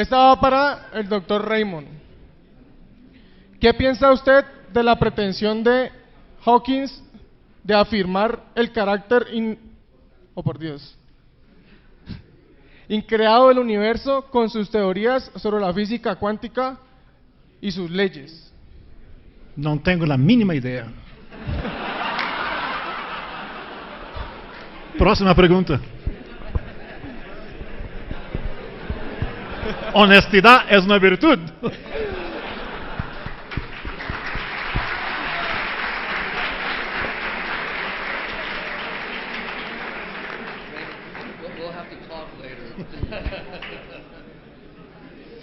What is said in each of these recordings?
Esta va para el doctor Raymond. ¿Qué piensa usted de la pretensión de Hawkins de afirmar el carácter increado del universo con sus teorías sobre la física cuántica y sus leyes? Não tenho a mínima ideia. Próxima pergunta. Honestidade é uma virtude.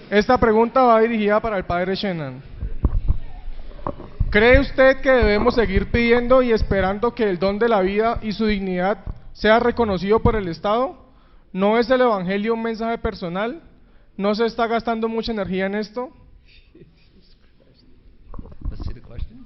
Esta pregunta va dirigida para el padre Shenan. ¿Cree usted que debemos seguir pidiendo y esperando que el don de la vida y su dignidad sea reconocido por el Estado? ¿No es el Evangelio un mensaje personal? ¿No se está gastando mucha energía en esto? Let's see the question.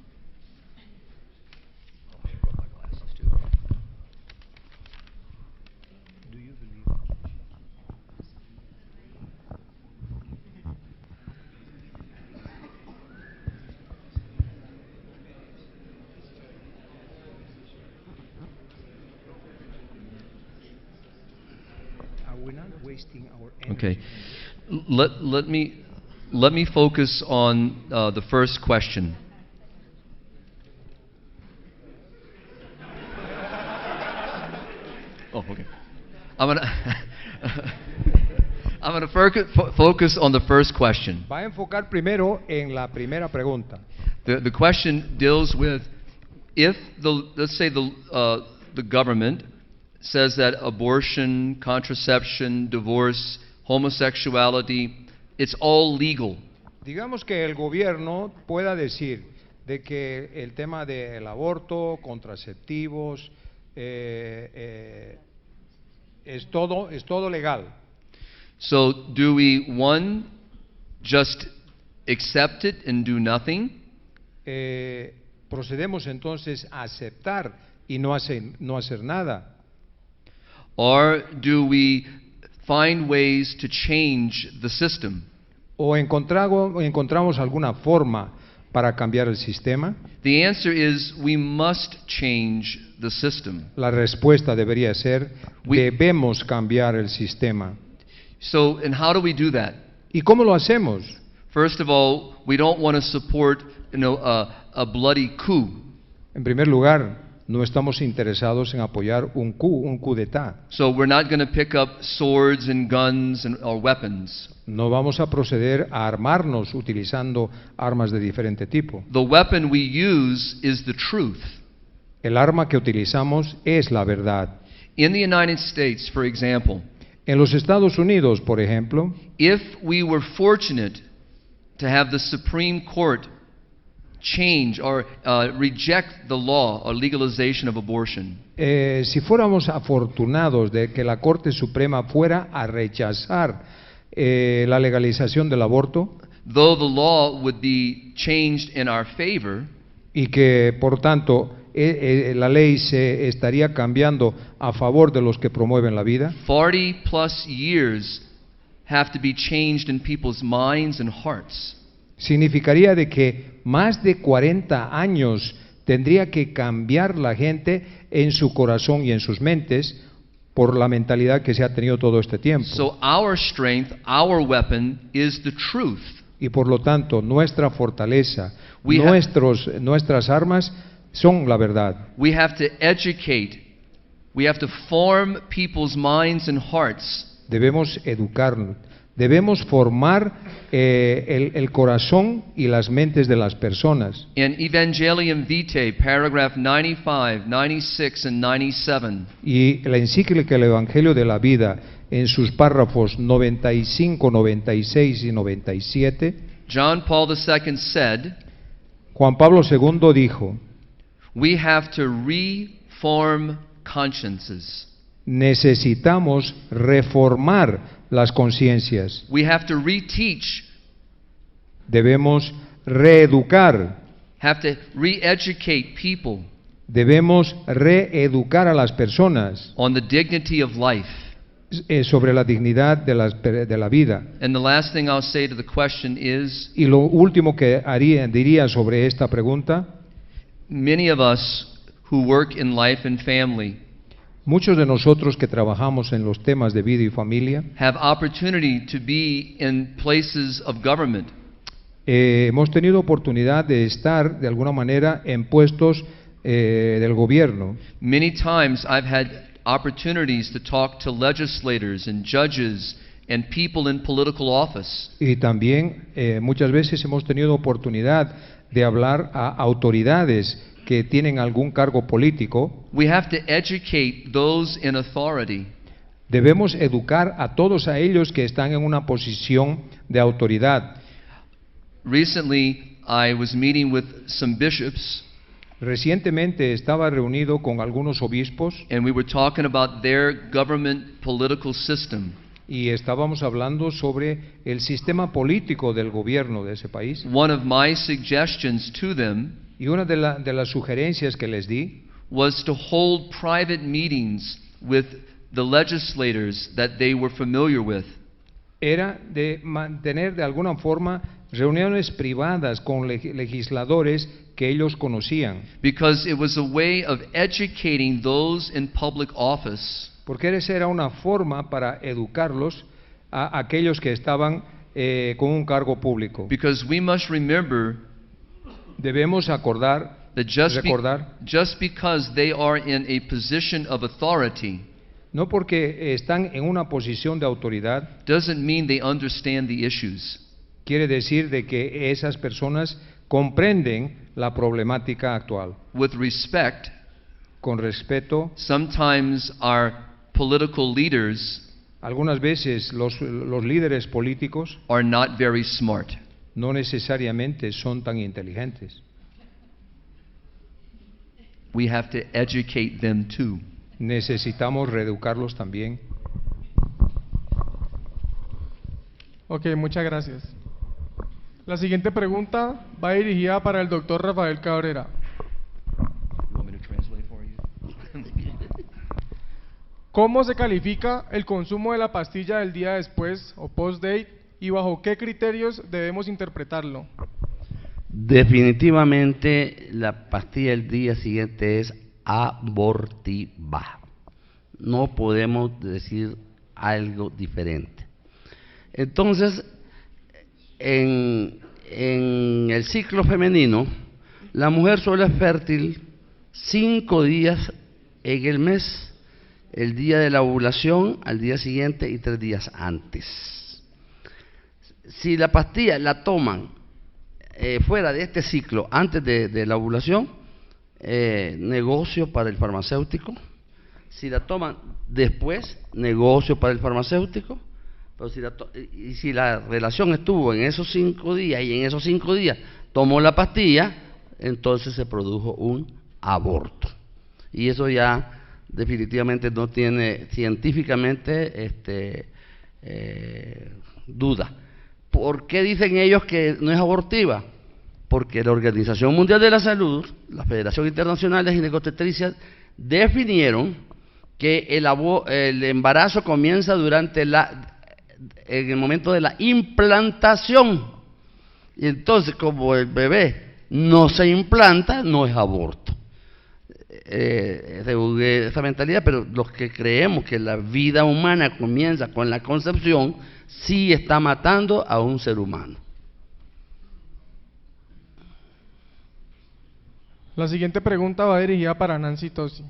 Okay, let me focus on the first question. Oh, okay. I'm gonna focus on the first question. Va a enfocar primero en la primera pregunta. The question deals with if let's say the government says that abortion, contraception, divorce, homosexuality, it's all legal. Digamos que el gobierno pueda decir de que el tema del aborto, contraceptivos, es todo legal. So do we, one, just accept it and do nothing? Procedemos entonces a aceptar y no hacer nada. Or do we find ways to change the system? ¿O encontramos alguna forma para cambiar el sistema? The answer is we must change the system. La respuesta debería ser debemos cambiar el sistema. So, and how do we do that? ¿Y cómo lo hacemos? First of all, we don't want to support, a bloody coup. En primer lugar, no estamos interesados en apoyar un coup d'état. So we're not going to pick up swords and guns or weapons. No vamos a proceder a armarnos utilizando armas de diferente tipo. The weapon we use is the truth. El arma que utilizamos es la verdad. In the United States, for example, en los Estados Unidos, por ejemplo, if we were fortunate to have the Supreme Court change or reject the law or legalization of abortion, si fuéramos afortunados de que la Corte Suprema fuera a rechazar la legalización del aborto, though the law would be changed in our favor, y que por tanto la ley se estaría cambiando a favor de los que promueven la vida, 40 plus years have to be changed in people's minds and hearts. Significaría de que más de 40 años tendría que cambiar la gente en su corazón y en sus mentes por la mentalidad que se ha tenido todo este tiempo. So our strength, our weapon is the truth. Y por lo tanto, nuestra fortaleza, nuestras armas son la verdad. We have to educate. We have to form people's minds and hearts. Debemos educarnos. Debemos formar el corazón y las mentes de las personas. In Evangelium Vitae, paragraph 95, 96 and 97. Y la encíclica El Evangelio de la Vida, en sus párrafos 95, 96 y 97, John Paul II said, Juan Pablo II dijo, we have to reform consciences. Necesitamos reformar las conciencias. We have to reteach. Debemos reeducar. Have to re-educate people. Debemos reeducar a las personas On the dignity of life. sobre la dignidad de la vida. And the last thing I'll say to the question is, Y lo último que diría sobre esta pregunta, many of us who work in life and family muchos de nosotros que trabajamos en los temas de vida y familia, have opportunity to be in places of government. hemos tenido oportunidad de estar de alguna manera en puestos del gobierno. Many times I've had opportunities to talk to legislators and judges and people in political office. Y también muchas veces hemos tenido oportunidad de hablar a autoridades que tienen algún cargo político. We have to educate those in authority. Debemos educar a todos a ellos que están en una posición de autoridad. Recently, I was meeting with some bishops, Recientemente estaba reunido con algunos obispos and we were talking about their government political system. y estábamos hablando sobre el sistema político del gobierno de ese país. One of my suggestions to them Y una de las sugerencias que les di was to hold private meetings with the legislators that they were familiar with. era de mantener de alguna forma reuniones privadas con legisladores que ellos conocían, Because it was a way of educating those in public office porque esa era una forma para educarlos a aquellos que estaban con un cargo público. because we must remember Debemos that recordar, just because they are in a position of authority no porque están en una posición de autoridad, doesn't mean they understand the issues. quiere decir de que esas personas comprenden la problemática actual. With respect, Con respeto, sometimes our political leaders algunas veces los líderes políticos are not very smart. no necesariamente son tan inteligentes. We have to educate them too. Necesitamos reeducarlos también. Ok, muchas gracias. La siguiente pregunta va dirigida para el doctor Rafael Cabrera. You want me to translate for you? ¿Cómo se califica el consumo de la pastilla del día después o post-date y bajo qué criterios debemos interpretarlo? Definitivamente la pastilla del día siguiente es abortiva. No podemos decir algo diferente. Entonces, en el ciclo femenino, la mujer solo es fértil 5 días en el mes, el día de la ovulación, al día siguiente y 3 días antes. Si la pastilla la toman fuera de este ciclo, antes de la ovulación, negocio para el farmacéutico. Si la toman después, negocio para el farmacéutico. Pero si la relación estuvo en esos 5 días y en esos 5 días tomó la pastilla, entonces se produjo un aborto. Y eso ya definitivamente no tiene científicamente duda. ¿Por qué dicen ellos que no es abortiva? Porque la Organización Mundial de la Salud, la Federación Internacional de Ginecobstetricia, definieron que el embarazo comienza en el momento de la implantación. Y entonces, como el bebé no se implanta, no es aborto. Según esa mentalidad, pero los que creemos que la vida humana comienza con la concepción, sí está matando a un ser humano. La siguiente pregunta va dirigida para Nancy Tosi.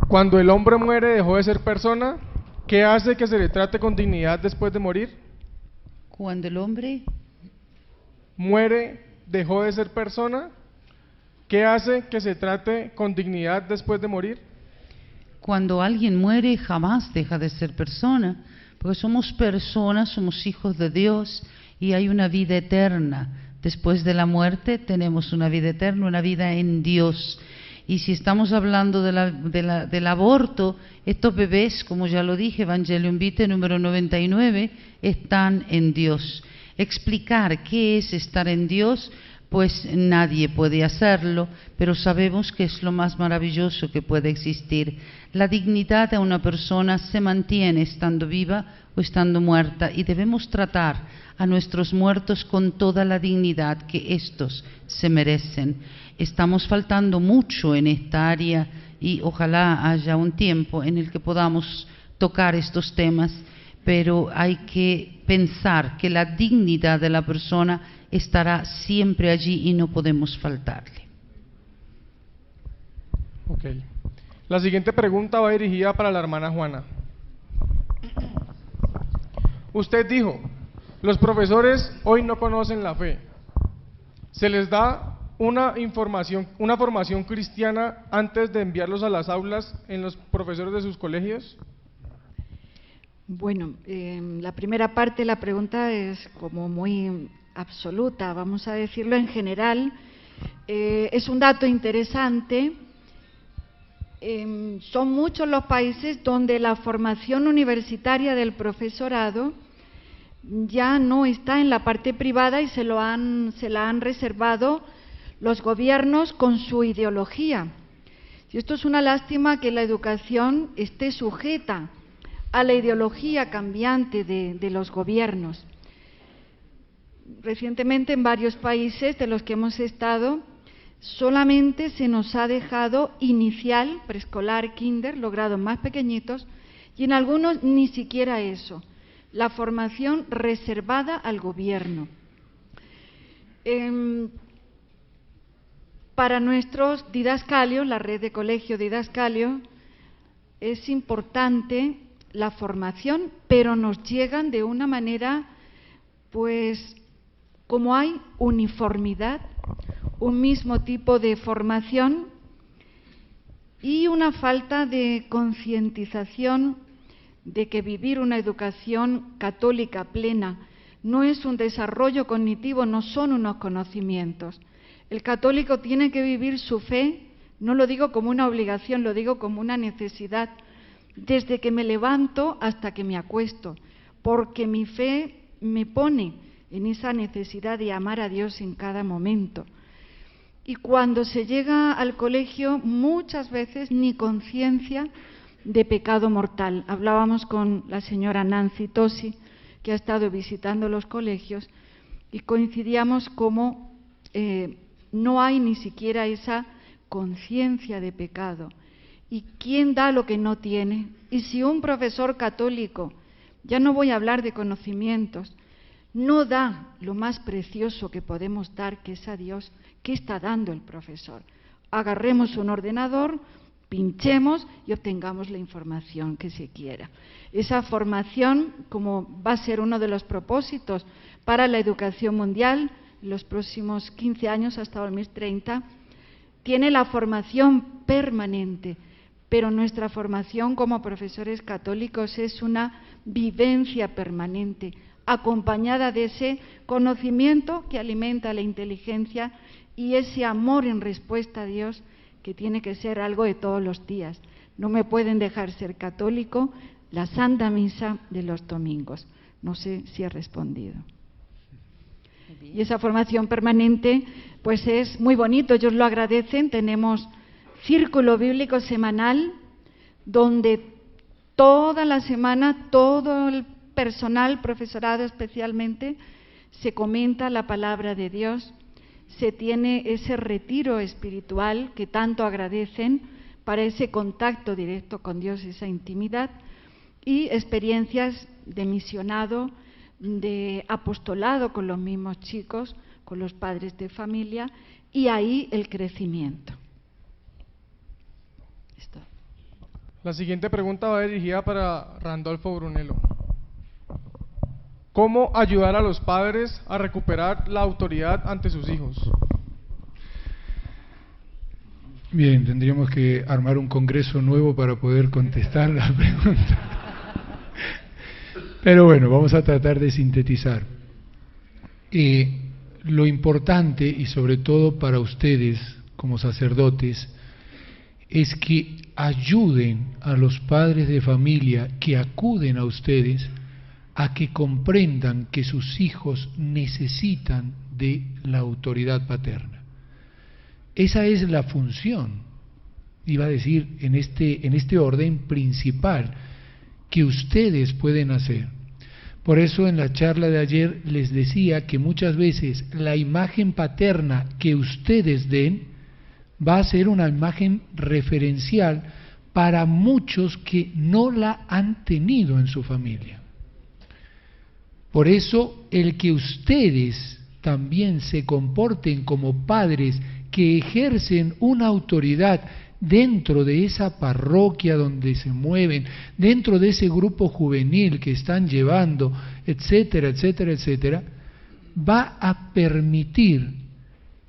Cuando el hombre muere, dejó de ser persona, ¿qué hace que se le trate con dignidad después de morir? Cuando el hombre Muere, dejó de ser persona, ¿qué hace que se trate con dignidad después de morir? Cuando alguien muere jamás deja de ser persona, porque somos personas, somos hijos de Dios y hay una vida eterna. Después de la muerte tenemos una vida eterna, una vida en Dios. Y si estamos hablando del aborto, estos bebés, como ya lo dije, Evangelium Vitae número 99, están en Dios. Explicar qué es estar en Dios pues nadie puede hacerlo, pero sabemos que es lo más maravilloso que puede existir. La dignidad de una persona se mantiene estando viva o estando muerta, y debemos tratar a nuestros muertos con toda la dignidad que estos se merecen. Estamos faltando mucho en esta área y ojalá haya un tiempo en el que podamos tocar estos temas, pero hay que pensar que la dignidad de la persona estará siempre allí y no podemos faltarle. Ok. La siguiente pregunta va dirigida para la hermana Juana. Usted dijo, los profesores hoy no conocen la fe. ¿Se les da una formación cristiana antes de enviarlos a las aulas en los profesores de sus colegios? Bueno, la primera parte de la pregunta es como muy absoluta, vamos a decirlo en general. Es un dato interesante. Son muchos los países donde la formación universitaria del profesorado ya no está en la parte privada y se la han reservado los gobiernos con su ideología. Y esto es una lástima, que la educación esté sujeta a la ideología cambiante de los gobiernos. Recientemente en varios países de los que hemos estado, solamente se nos ha dejado inicial, preescolar, kinder, los grados más pequeñitos, y en algunos ni siquiera eso, la formación reservada al gobierno. Para nuestros didascalios, la red de colegio didascalio, es importante la formación, pero nos llegan de una manera, pues, como hay uniformidad, un mismo tipo de formación y una falta de concientización de que vivir una educación católica plena no es un desarrollo cognitivo, no son unos conocimientos. El católico tiene que vivir su fe, no lo digo como una obligación, lo digo como una necesidad, desde que me levanto hasta que me acuesto, porque mi fe me pone en esa necesidad de amar a Dios en cada momento. Y cuando se llega al colegio, muchas veces ni conciencia de pecado mortal. Hablábamos con la señora Nancy Tosi, que ha estado visitando los colegios, y coincidíamos como no hay ni siquiera esa conciencia de pecado. ¿Y quién da lo que no tiene? Y si un profesor católico, ya no voy a hablar de conocimientos, no da lo más precioso que podemos dar, que es a Dios, ¿qué está dando el profesor? Agarremos un ordenador, pinchemos y obtengamos la información que se quiera. Esa formación, como va a ser uno de los propósitos para la educación mundial, en los próximos 15 años hasta 2030, tiene la formación permanente, pero nuestra formación como profesores católicos es una vivencia permanente, acompañada de ese conocimiento que alimenta la inteligencia y ese amor en respuesta a Dios, que tiene que ser algo de todos los días. No me pueden dejar ser católico la Santa Misa de los domingos. No sé si he respondido. Y esa formación permanente, pues es muy bonito, ellos lo agradecen. Tenemos círculo bíblico semanal, donde toda la semana todo el personal, profesorado especialmente, se comenta la palabra de Dios, se tiene ese retiro espiritual que tanto agradecen para ese contacto directo con Dios, esa intimidad, y experiencias de misionado, de apostolado con los mismos chicos, con los padres de familia, y ahí el crecimiento. Esto. La siguiente pregunta va dirigida para Randolfo Brunello. ¿Cómo ayudar a los padres a recuperar la autoridad ante sus hijos? Bien, tendríamos que armar un congreso nuevo para poder contestar la pregunta. Pero bueno, vamos a tratar de sintetizar. Lo importante, y sobre todo para ustedes como sacerdotes, es que ayuden a los padres de familia que acuden a ustedes a que comprendan que sus hijos necesitan de la autoridad paterna. Esa es la función, iba a decir, en este orden principal que ustedes pueden hacer. Por eso en la charla de ayer les decía que muchas veces la imagen paterna que ustedes den va a ser una imagen referencial para muchos que no la han tenido en su familia. Por eso el que ustedes también se comporten como padres que ejercen una autoridad dentro de esa parroquia donde se mueven, dentro de ese grupo juvenil que están llevando, etcétera, etcétera, etcétera, va a permitir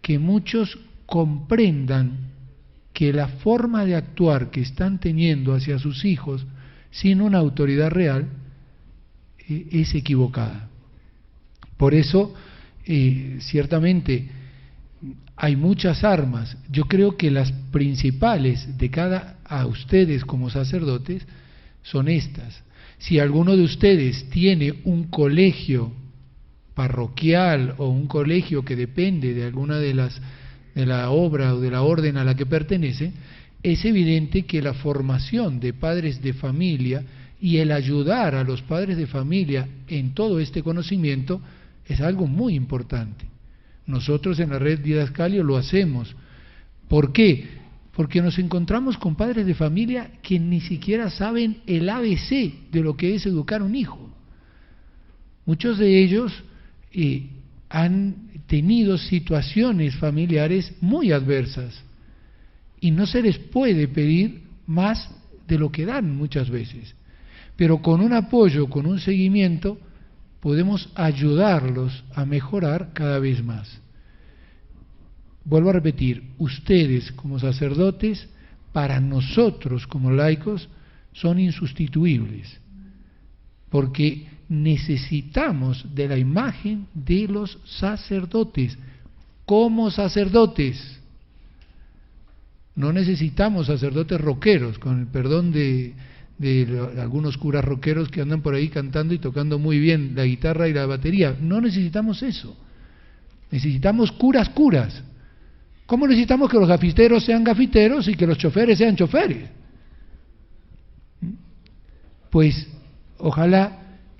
que muchos comprendan que la forma de actuar que están teniendo hacia sus hijos sin una autoridad real es equivocada. Por eso, ciertamente, hay muchas armas. Yo creo que las principales de cada a ustedes como sacerdotes son estas. Si alguno de ustedes tiene un colegio parroquial o un colegio que depende de alguna de la obra o de la orden a la que pertenece, es evidente que la formación de padres de familia y el ayudar a los padres de familia en todo este conocimiento es algo muy importante. Nosotros en la red Didascalio lo hacemos. ¿Por qué? Porque nos encontramos con padres de familia que ni siquiera saben el ABC de lo que es educar un hijo. Muchos de ellos han tenido situaciones familiares muy adversas y no se les puede pedir más de lo que dan muchas veces. Pero con un apoyo, con un seguimiento, podemos ayudarlos a mejorar cada vez más. Vuelvo a repetir, ustedes como sacerdotes, para nosotros como laicos, son insustituibles, porque necesitamos de la imagen de los sacerdotes, como sacerdotes. No necesitamos sacerdotes rockeros, con el perdón de algunos curas rockeros que andan por ahí cantando y tocando muy bien la guitarra y la batería. No necesitamos eso. Necesitamos curas. ¿Cómo necesitamos que los gafiteros sean gafiteros y que los choferes sean choferes? Pues ojalá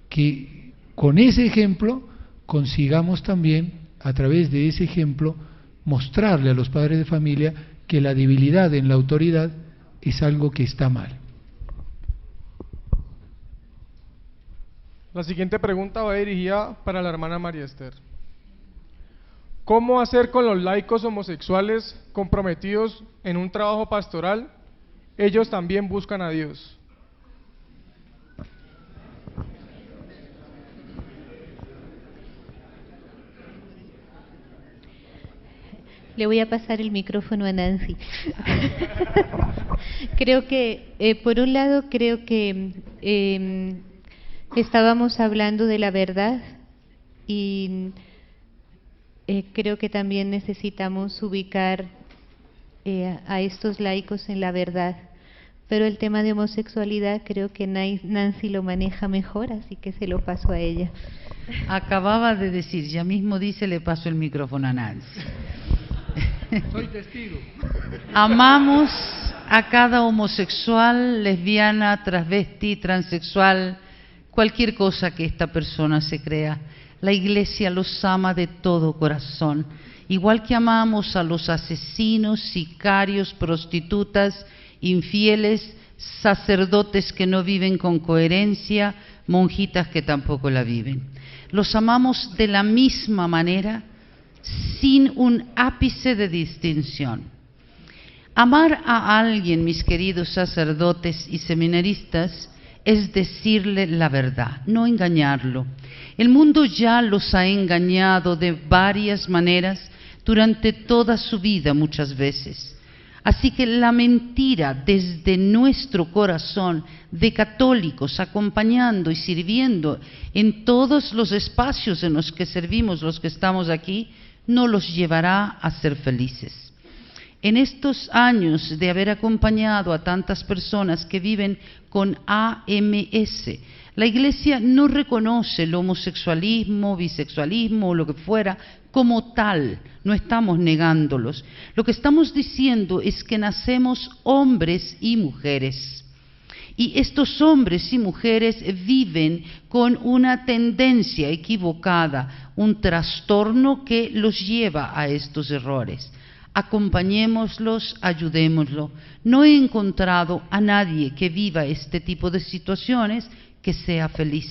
que con ese ejemplo consigamos también, a través de ese ejemplo, mostrarle a los padres de familia que la debilidad en la autoridad es algo que está mal. La siguiente pregunta va dirigida para la hermana María Esther. ¿Cómo hacer con los laicos homosexuales comprometidos en un trabajo pastoral? Ellos también buscan a Dios. Le voy a pasar el micrófono a Nancy. Creo que, por un lado, estábamos hablando de la verdad y creo que también necesitamos ubicar a estos laicos en la verdad. Pero el tema de homosexualidad creo que Nancy lo maneja mejor, así que se lo paso a ella. Acababa de decir, ya mismo dice, le paso el micrófono a Nancy. Soy testigo. Amamos a cada homosexual, lesbiana, transvesti, transexual, cualquier cosa que esta persona se crea. La Iglesia los ama de todo corazón, igual que amamos a los asesinos, sicarios, prostitutas, infieles, sacerdotes que no viven con coherencia, monjitas que tampoco la viven. Los amamos de la misma manera, sin un ápice de distinción. Amar a alguien, mis queridos sacerdotes y seminaristas, es decirle la verdad, no engañarlo. El mundo ya los ha engañado de varias maneras durante toda su vida muchas veces. Así que la mentira desde nuestro corazón de católicos, acompañando y sirviendo en todos los espacios en los que servimos los que estamos aquí, no los llevará a ser felices. En estos años de haber acompañado a tantas personas que viven con AMS, la Iglesia no reconoce el homosexualismo, bisexualismo o lo que fuera como tal, no estamos negándolos. Lo que estamos diciendo es que nacemos hombres y mujeres. Y estos hombres y mujeres viven con una tendencia equivocada, un trastorno que los lleva a estos errores. Acompañémoslos, ayudémoslo. No he encontrado a nadie que viva este tipo de situaciones que sea feliz.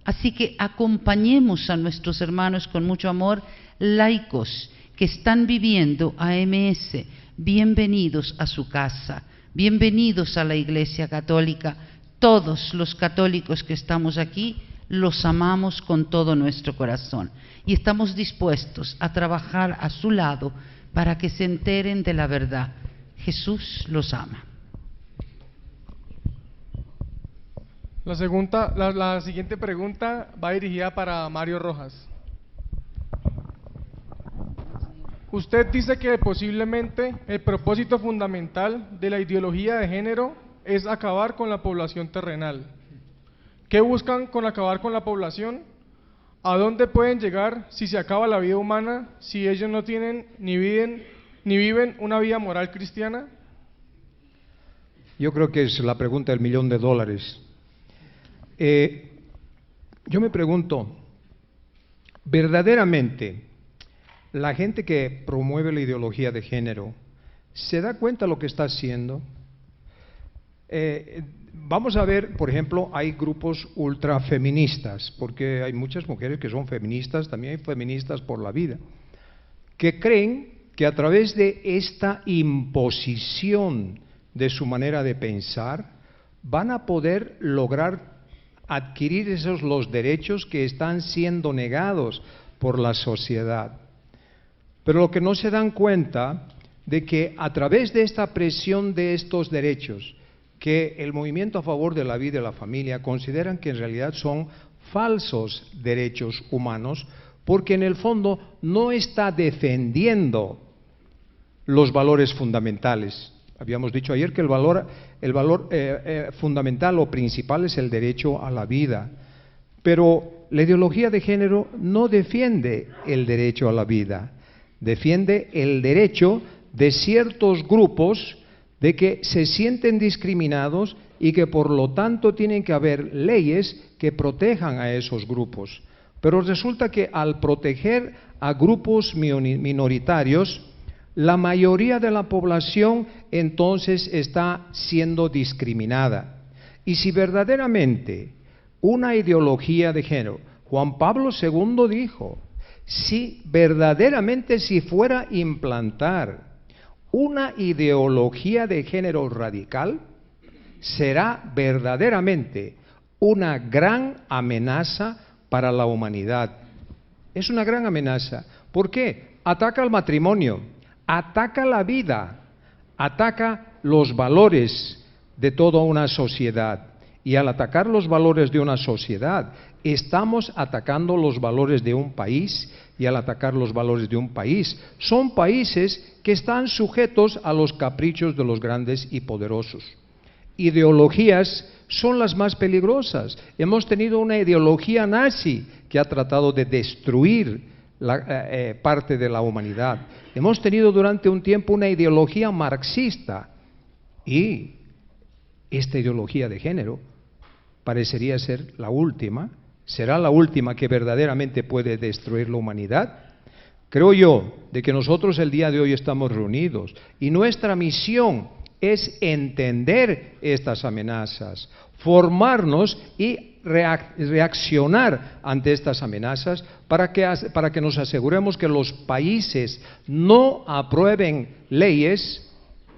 Así que acompañemos a nuestros hermanos con mucho amor, laicos que están viviendo AMS. Bienvenidos a su casa, bienvenidos a la Iglesia Católica. Todos los católicos que estamos aquí los amamos con todo nuestro corazón y estamos dispuestos a trabajar a su lado para que se enteren de la verdad. Jesús los ama. La siguiente pregunta va dirigida para Mario Rojas. Usted dice que posiblemente el propósito fundamental de la ideología de género es acabar con la población terrenal. ¿Qué buscan con acabar con la población? ¿A dónde pueden llegar si se acaba la vida humana, si ellos no tienen ni viven una vida moral cristiana? Yo creo que es la pregunta del $1.000.000. Yo me pregunto, ¿verdaderamente la gente que promueve la ideología de género se da cuenta de lo que está haciendo? Vamos a ver, por ejemplo, hay grupos ultrafeministas, porque hay muchas mujeres que son feministas, también hay feministas por la vida, que creen que a través de esta imposición de su manera de pensar van a poder lograr adquirir los derechos que están siendo negados por la sociedad. Pero lo que no se dan cuenta de que a través de esta presión de estos derechos, que el movimiento a favor de la vida y la familia consideran que en realidad son falsos derechos humanos, porque en el fondo no está defendiendo los valores fundamentales. Habíamos dicho ayer que el valor fundamental o principal es el derecho a la vida, pero la ideología de género no defiende el derecho a la vida, defiende el derecho de ciertos grupos de que se sienten discriminados y que por lo tanto tienen que haber leyes que protejan a esos grupos. Pero resulta que al proteger a grupos minoritarios, la mayoría de la población entonces está siendo discriminada. Y si verdaderamente una ideología de género, Juan Pablo II dijo, si verdaderamente si fuera a implantar una ideología de género radical, será verdaderamente una gran amenaza para la humanidad. Es una gran amenaza. ¿Por qué? Ataca al matrimonio, ataca la vida, ataca los valores de toda una sociedad. Y al atacar los valores de una sociedad, estamos atacando los valores de un país, y al atacar los valores de un país, son países que están sujetos a los caprichos de los grandes y poderosos. Ideologías son las más peligrosas. Hemos tenido una ideología nazi que ha tratado de destruir parte de la humanidad. Hemos tenido durante un tiempo una ideología marxista y esta ideología de género parecería ser la última. ¿Será la última que verdaderamente puede destruir la humanidad? Creo yo de que nosotros el día de hoy estamos reunidos y nuestra misión es entender estas amenazas, formarnos y reaccionar ante estas amenazas para que nos aseguremos que los países no aprueben leyes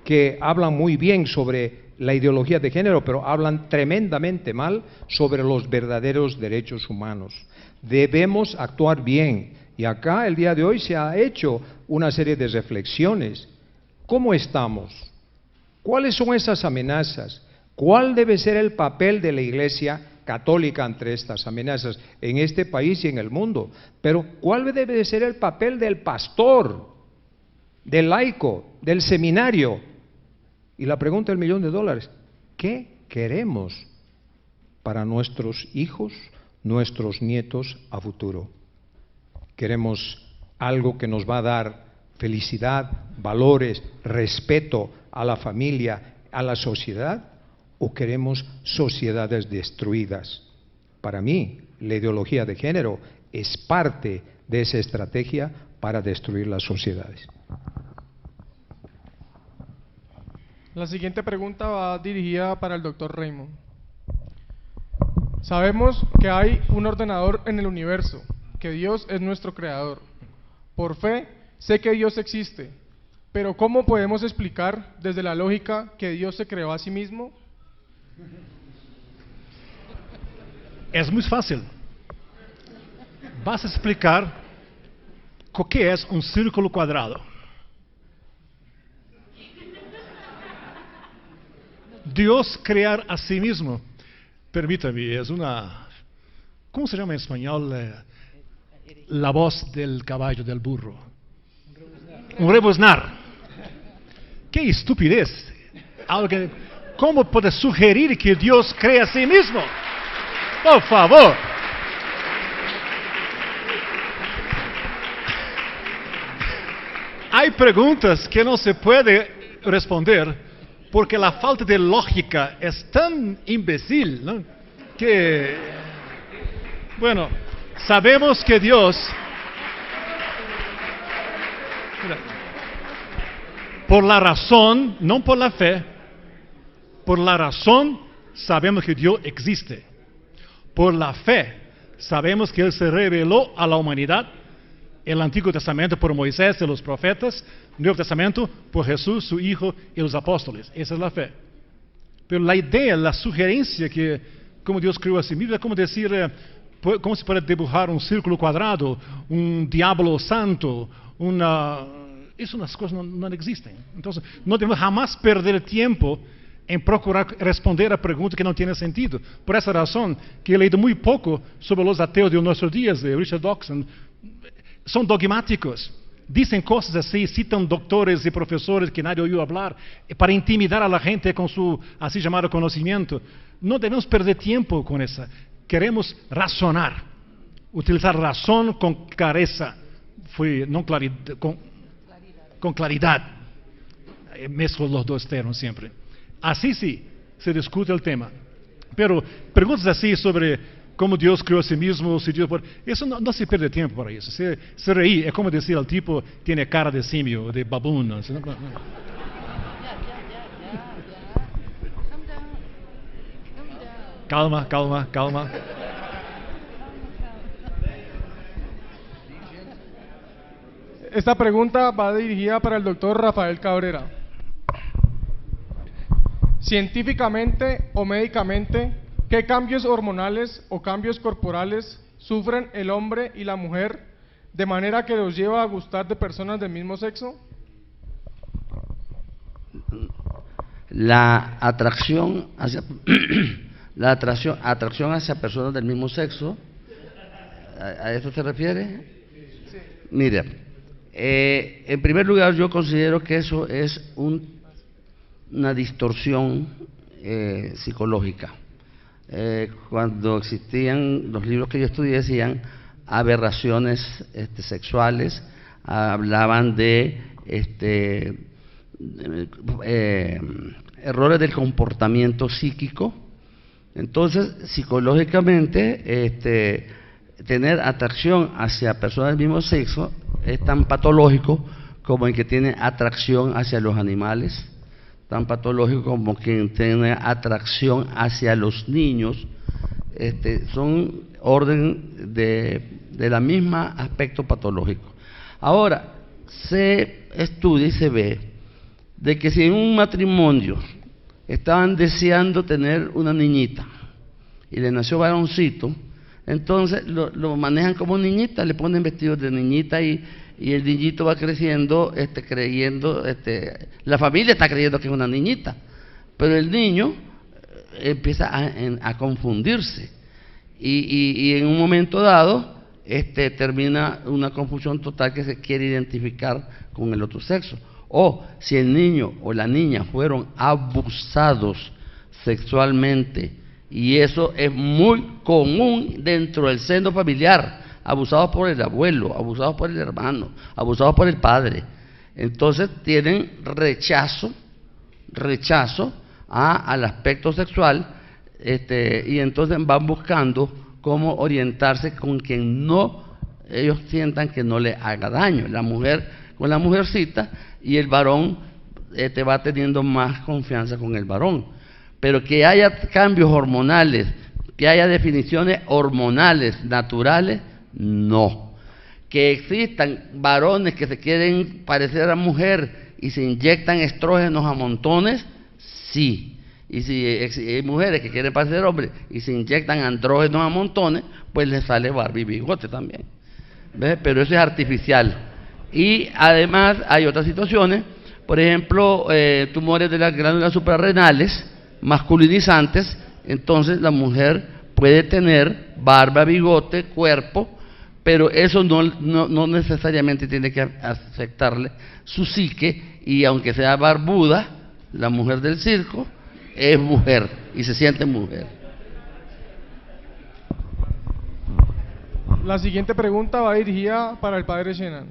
que hablan muy bien sobre la ideología de género, pero hablan tremendamente mal sobre los verdaderos derechos humanos. Debemos actuar bien. Y acá el día de hoy se ha hecho una serie de reflexiones. ¿Cómo estamos? ¿Cuáles son esas amenazas? ¿Cuál debe ser el papel de la Iglesia Católica ante estas amenazas en este país y en el mundo? Pero ¿cuál debe de ser el papel del pastor, del laico, del seminario? Y la pregunta del $1.000.000, ¿qué queremos para nuestros hijos, nuestros nietos a futuro? ¿Queremos algo que nos va a dar felicidad, valores, respeto a la familia, a la sociedad, o queremos sociedades destruidas? Para mí, la ideología de género es parte de esa estrategia para destruir las sociedades. La siguiente pregunta va dirigida para el doctor Raymond. Sabemos que hay un ordenador en el universo, que Dios es nuestro creador. Por fe, sé que Dios existe, pero ¿cómo podemos explicar desde la lógica que Dios se creó a sí mismo? Es muy fácil. Vas a explicar qué es un círculo cuadrado. Dios crear a sí mismo. Permítame, es una... ¿Cómo se llama en español? La voz del caballo, del burro. Un rebuznar. ¡Qué estupidez! ¿Cómo puede sugerir que Dios crea a sí mismo? Por favor. Hay preguntas que no se puede responder porque la falta de lógica es tan imbécil, ¿no? Que, bueno, sabemos que Dios, por la razón, no por la fe, por la razón sabemos que Dios existe. Por la fe sabemos que Él se reveló a la humanidad, el Antiguo Testamento por Moisés y los profetas, Nuevo Testamento por Jesús, su Hijo y los apóstoles. Esa es la fe. Pero la idea, la sugerencia que como Dios creó a sí mismo es como decir, ¿cómo se puede dibujar un círculo cuadrado, un diablo santo, esas cosas no existen. Entonces, no debemos jamás perder tiempo en procurar responder a preguntas que no tienen sentido. Por esa razón, que he leído muy poco sobre los ateos de nuestros días, de Richard Dawkins. Son dogmáticos, dicen cosas así, citan doctores y profesores que nadie oyó hablar, para intimidar a la gente con su así llamado conocimiento. No debemos perder tiempo con eso. Queremos razonar, utilizar razón con clareza, con claridad. Mezclo los dos términos siempre. Así sí, se discute el tema. Pero preguntas así sobre cómo Dios creó a sí mismo, si Dios... Eso no se pierde tiempo para eso. Se reí, es como decir el tipo tiene cara de simio, de baboon. ¿No? Calma, calma, calma. Esta pregunta va dirigida para el doctor Rafael Cabrera. Científicamente o médicamente, ¿qué cambios hormonales o cambios corporales sufren el hombre y la mujer de manera que los lleva a gustar de personas del mismo sexo? La atracción hacia atracción hacia personas del mismo sexo, ¿a eso se refiere? Sí. Mira, en primer lugar yo considero que eso es una distorsión psicológica. Cuando existían los libros que yo estudié decían aberraciones sexuales, hablaban de errores del comportamiento psíquico. Entonces, psicológicamente, tener atracción hacia personas del mismo sexo es tan patológico como el que tiene atracción hacia los animales, tan patológico como quien tiene atracción hacia los niños. Son orden de la misma aspecto patológico. Ahora, se estudia y se ve de que si en un matrimonio estaban deseando tener una niñita y le nació varoncito, entonces lo manejan como niñita, le ponen vestidos de niñita y el niñito va creciendo creyendo, la familia está creyendo que es una niñita, pero el niño empieza a confundirse y en un momento dado termina una confusión total que se quiere identificar con el otro sexo. O si el niño o la niña fueron abusados sexualmente, y eso es muy común dentro del seno familiar, abusados por el abuelo, abusados por el hermano, abusados por el padre. Entonces tienen rechazo al aspecto sexual, y entonces van buscando cómo orientarse con quien ellos sientan que no le haga daño. La mujer con la mujercita, y el varón va teniendo más confianza con el varón. Pero que haya cambios hormonales, que haya definiciones hormonales naturales, no. Que existan varones que se quieren parecer a mujer y se inyectan estrógenos a montones, sí. Y si hay mujeres que quieren parecer hombres y se inyectan andrógenos a montones, pues les sale barba y bigote también. ¿Ves? Pero eso es artificial. Y además hay otras situaciones, por ejemplo, tumores de las glándulas suprarrenales masculinizantes. Entonces la mujer puede tener barba, bigote, cuerpo, pero eso no necesariamente tiene que afectarle su psique, y aunque sea barbuda, la mujer del circo es mujer y se siente mujer. La siguiente pregunta va dirigida para el padre Shenan.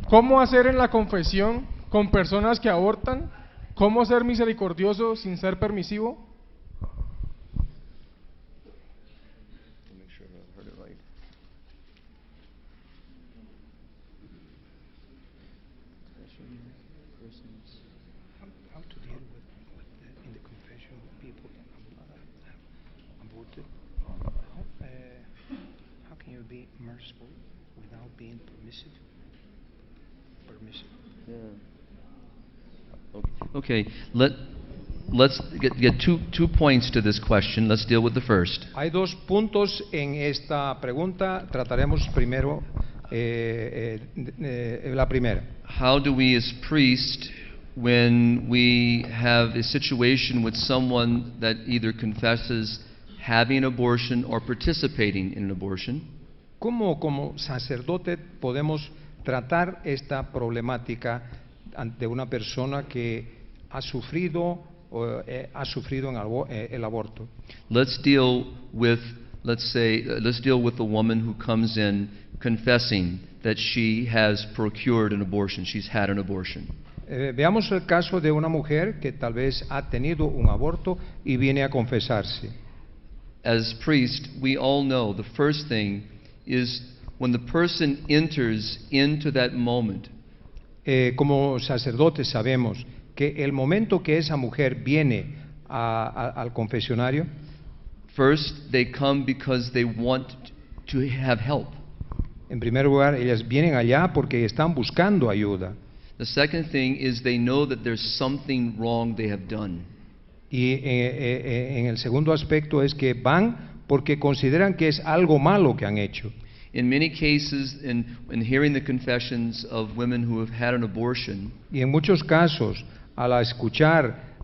¿Cómo hacer en la confesión con personas que abortan? ¿Cómo ser misericordioso sin ser permisivo? Okay, let's get two points to this question. Let's deal with the first. Hay dos puntos en esta pregunta. Trataremos primero la primera. How do we as priests, when we have a situation with someone that either confesses having an abortion or participating in an abortion, ¿Cómo como sacerdote podemos tratar esta problemática ante una persona que ha sufrido el aborto? let's deal with the woman who comes in confessing that she has procured an abortion, she's had an abortion. Veamos el caso de una mujer que tal vez ha tenido un aborto y viene a confesarse. As priests, we all know the first thing is when the person enters into that moment, Como sacerdotes sabemos que el momento que esa mujer viene al confesionario, first they come because they want to have help. en primer lugar ellas vienen allá porque están buscando ayuda. The second thing is they know that there's something wrong they have done. Y en el segundo aspecto es que van porque consideran que es algo malo que han hecho. In many cases, in hearing the confessions of women who have had an abortion, Y en muchos casos, al escuchar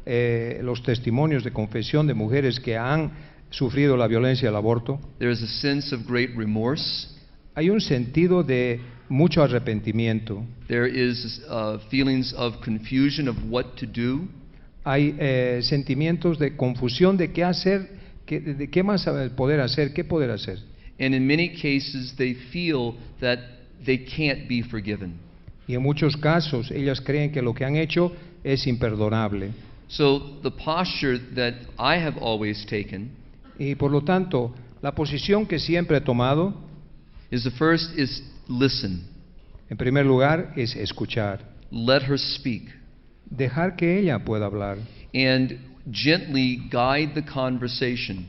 los testimonios de confesión de mujeres que han sufrido la violencia del aborto, there is a sense of great remorse. hay un sentido de mucho arrepentimiento. There is feelings of confusion of what to do. Hay sentimientos de confusión de qué hacer, de qué más poder hacer, qué poder hacer. And in many cases, they feel that they can't be forgiven. Y en muchos casos ellas creen que lo que han hecho es imperdonable. So the posture that I have always taken Y por lo tanto, la posición que siempre he tomado, is the first is listen. en primer lugar, es escuchar. Let her speak. Dejar que ella pueda hablar. And gently guide the conversation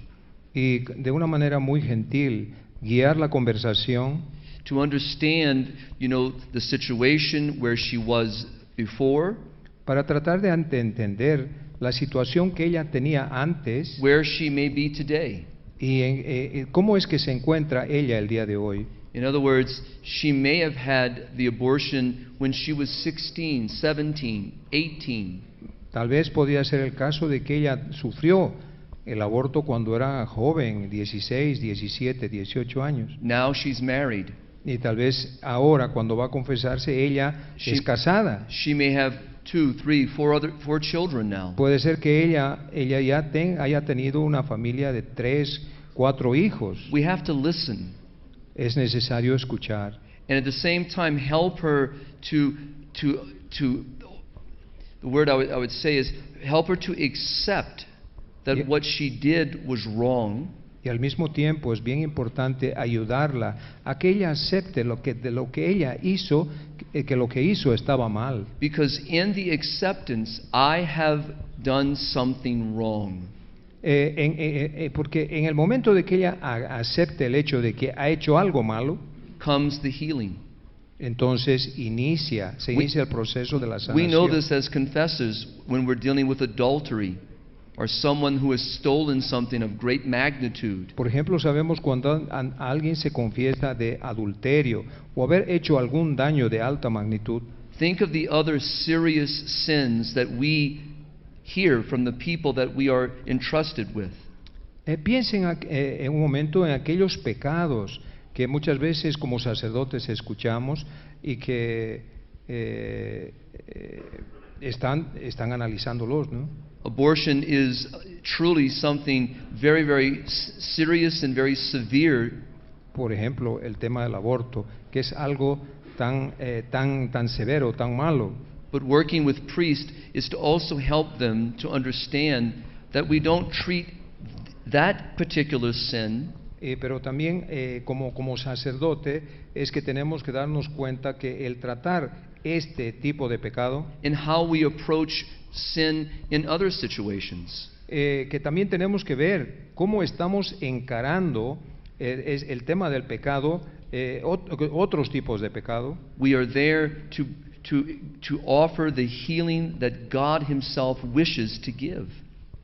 Y de una manera muy gentil, guiar la conversación to understand, the situation where she was before, para tratar de entender la situación que ella tenía antes where she may be today. y cómo es que se encuentra ella el día de hoy. In other words, she may have had the abortion when she was 16, 17, 18. Tal vez podría ser el caso de que ella sufrió el aborto cuando era joven, 16, 17, 18 años. Now she's married. Y tal vez ahora, cuando va a confesarse, ella es casada. She may have 2, 3, 4 children now. Puede ser que ella ya haya tenido una familia de 3, 4 hijos. We have to listen. Es necesario escuchar. And at the same time help her to the word I would say is help her to accept that Yeah. what she did was wrong. Y al mismo tiempo es bien importante ayudarla a que ella acepte de lo que ella hizo, que lo que hizo estaba mal. Because in the acceptance, I have done something wrong. Porque en el momento de que ella acepte el hecho de que ha hecho algo malo, Comes the healing. entonces se inicia el proceso de la We know sanación. this as confessors when we're dealing with adultery or someone who has stolen something of great magnitude. Por ejemplo, sabemos cuando alguien se confiesa de adulterio o haber hecho algún daño de alta magnitud. Think of the other serious sins that we hear from the people that we are entrusted with. Piensen en un momento en aquellos pecados que muchas veces como sacerdotes escuchamos y que están analizándolos, ¿no? Abortion is truly something very, very serious and very severe. Por ejemplo, el tema del aborto, que es algo tan severo, tan malo. But working with priests is to also help them to understand that we don't treat that particular sin Pero también como sacerdote es que tenemos que darnos cuenta que el tratar este tipo de pecado, in how we approach sin in other situations. que también tenemos que ver cómo estamos encarando el tema del pecado, otros tipos de pecado. We are there to offer the healing that God Himself wishes to give.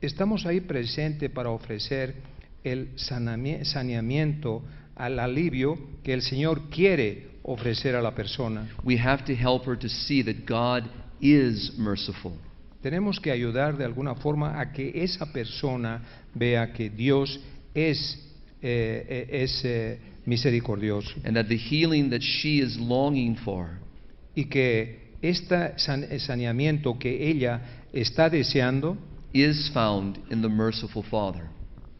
Estamos ahí presentes para ofrecer el saneamiento, al alivio que el Señor quiere ofrecer a la persona. We have to help her to see that God is merciful. Tenemos que ayudar de alguna forma a que esa persona vea que Dios es misericordioso And that the healing that she is longing for y que este saneamiento que ella está deseando is found in the merciful Father.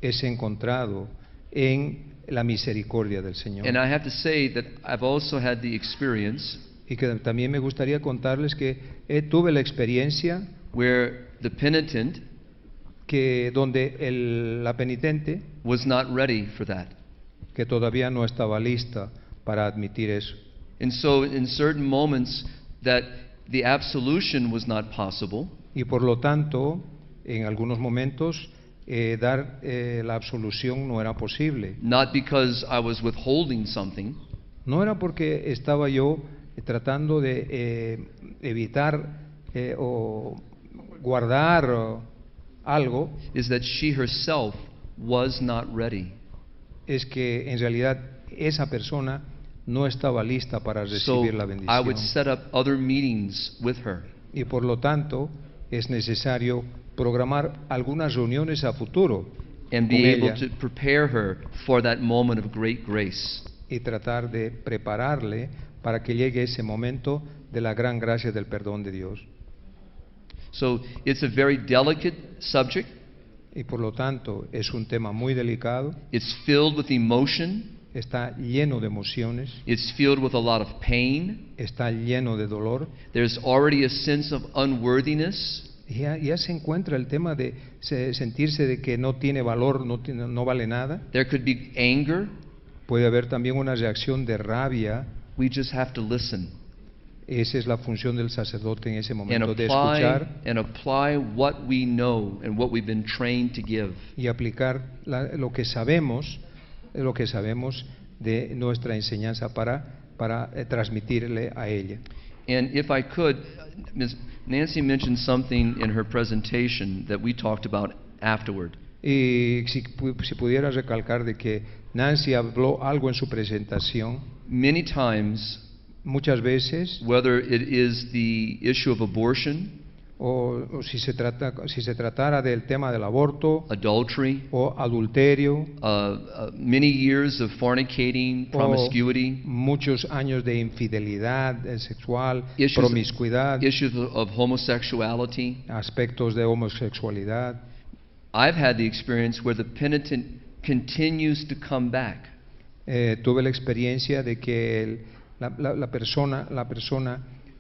es encontrado en la misericordia del Señor. And I have to say that I've also had the experience Y que también me gustaría contarles que tuve la experiencia where the penitent que donde la penitente was not ready for that. que todavía no estaba lista para admitir eso. And so in certain moments that the absolution was not possible, Y por lo tanto, en algunos momentos dar la absolución no era posible. not because I was withholding something, No era porque estaba yo tratando de evitar o guardar algo, is that she herself was not ready. es que en realidad esa persona no estaba lista para So recibir la I would bendición. set up other meetings with her. Y por lo tanto es necesario programar algunas reuniones a futuro And con be able ella to prepare her for that moment of great grace. y tratar de prepararle para que llegue ese momento de la gran gracia del perdón de Dios. So it's a very delicate subject. Y por lo tanto es un tema muy delicado, It's filled with emotion. está lleno de emociones, It's filled with a lot of pain. está lleno de dolor. There's already a sense of unworthiness. Y ya se encuentra el tema de sentirse de que no tiene valor, no vale nada. There could be anger. Puede haber también una reacción de rabia. We just have to listen Esa es la función del sacerdote en ese and momento, de escuchar apply what we know and what we've been trained to give. y aplicar lo que sabemos de nuestra enseñanza para transmitirle a ella. And if I could, Ms. Nancy mentioned something in her presentation that we talked about afterward. Y si pudiera recalcar de que Nancy habló algo en su presentación, Many times, muchas veces, whether it is the issue of abortion, o si se tratara del tema del aborto adultery, o adulterio, many years of fornicating, promiscuity, muchos años de infidelidad sexual, Issues- promiscuidad, issues of homosexuality. aspectos de homosexualidad. I've had the experience where the penitent continues to come back. Tuve la experiencia de que la persona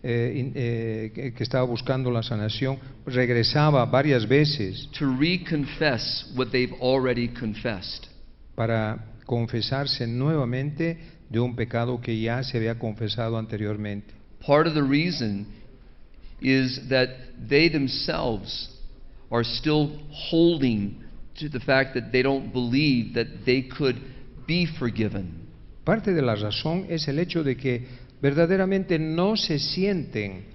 que estaba buscando la sanación regresaba varias veces To reconfess what they've already confessed. para confesarse nuevamente de un pecado que ya se había confesado anteriormente. Part of the reason is that they themselves are still holding to the fact that they don't believe that they could be forgiven. Parte de la razón es el hecho de que verdaderamente no se sienten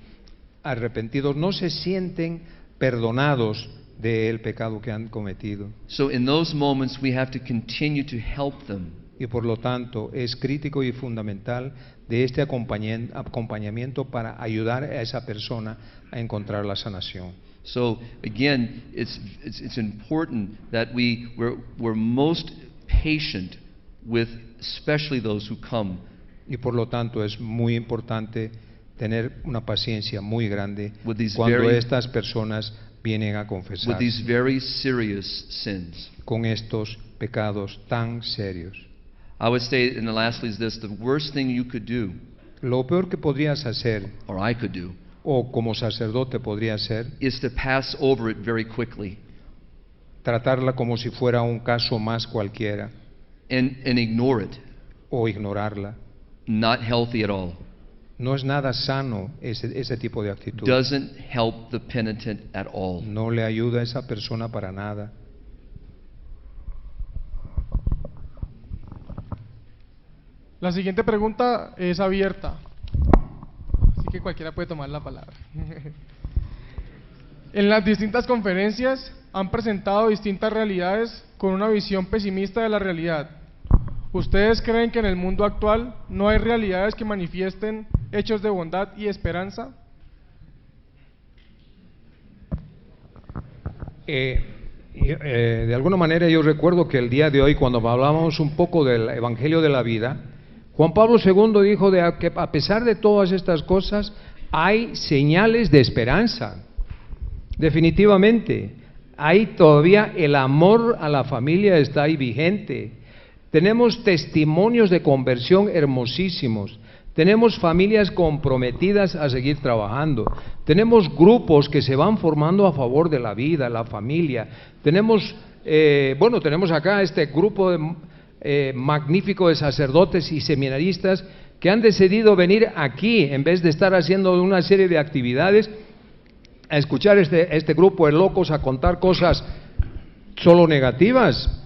arrepentidos, no se sienten perdonados del pecado que han cometido. So in those moments we have to continue to help them. Y por lo tanto es crítico y fundamental de este acompañamiento para ayudar a esa persona a encontrar la sanación. So again, it's important that we're most patient with especially those who come. Y por lo tanto es muy importante tener una paciencia muy grande With these cuando very- estas personas vienen a With confesar these very serious sins. con estos pecados tan serios. I would say, and the lastly is this, the worst thing you could do, Lo peor que podrías hacer, or I could do, o como sacerdote podría hacer, is to pass over it very quickly tratarla como si fuera un caso más cualquiera and ignore it. o ignorarla. Not healthy at all. No es nada sano ese tipo de actitud. Doesn't help the penitent at all. No le ayuda a esa persona para nada. La siguiente pregunta es abierta, así que cualquiera puede tomar la palabra. En las distintas conferencias han presentado distintas realidades con una visión pesimista de la realidad. ¿Ustedes creen que en el mundo actual no hay realidades que manifiesten hechos de bondad y esperanza? De alguna manera yo recuerdo que el día de hoy, cuando hablábamos un poco del Evangelio de la vida, Juan Pablo II dijo que a pesar de todas estas cosas hay señales de esperanza. Definitivamente, hay todavía el amor a la familia está ahí vigente. Tenemos testimonios de conversión hermosísimos. Tenemos familias comprometidas a seguir trabajando. Tenemos grupos que se van formando a favor de la vida, la familia. Tenemos acá este grupo magnífico de sacerdotes y seminaristas que han decidido venir aquí en vez de estar haciendo una serie de actividades, a escuchar este grupo de locos a contar cosas solo negativas.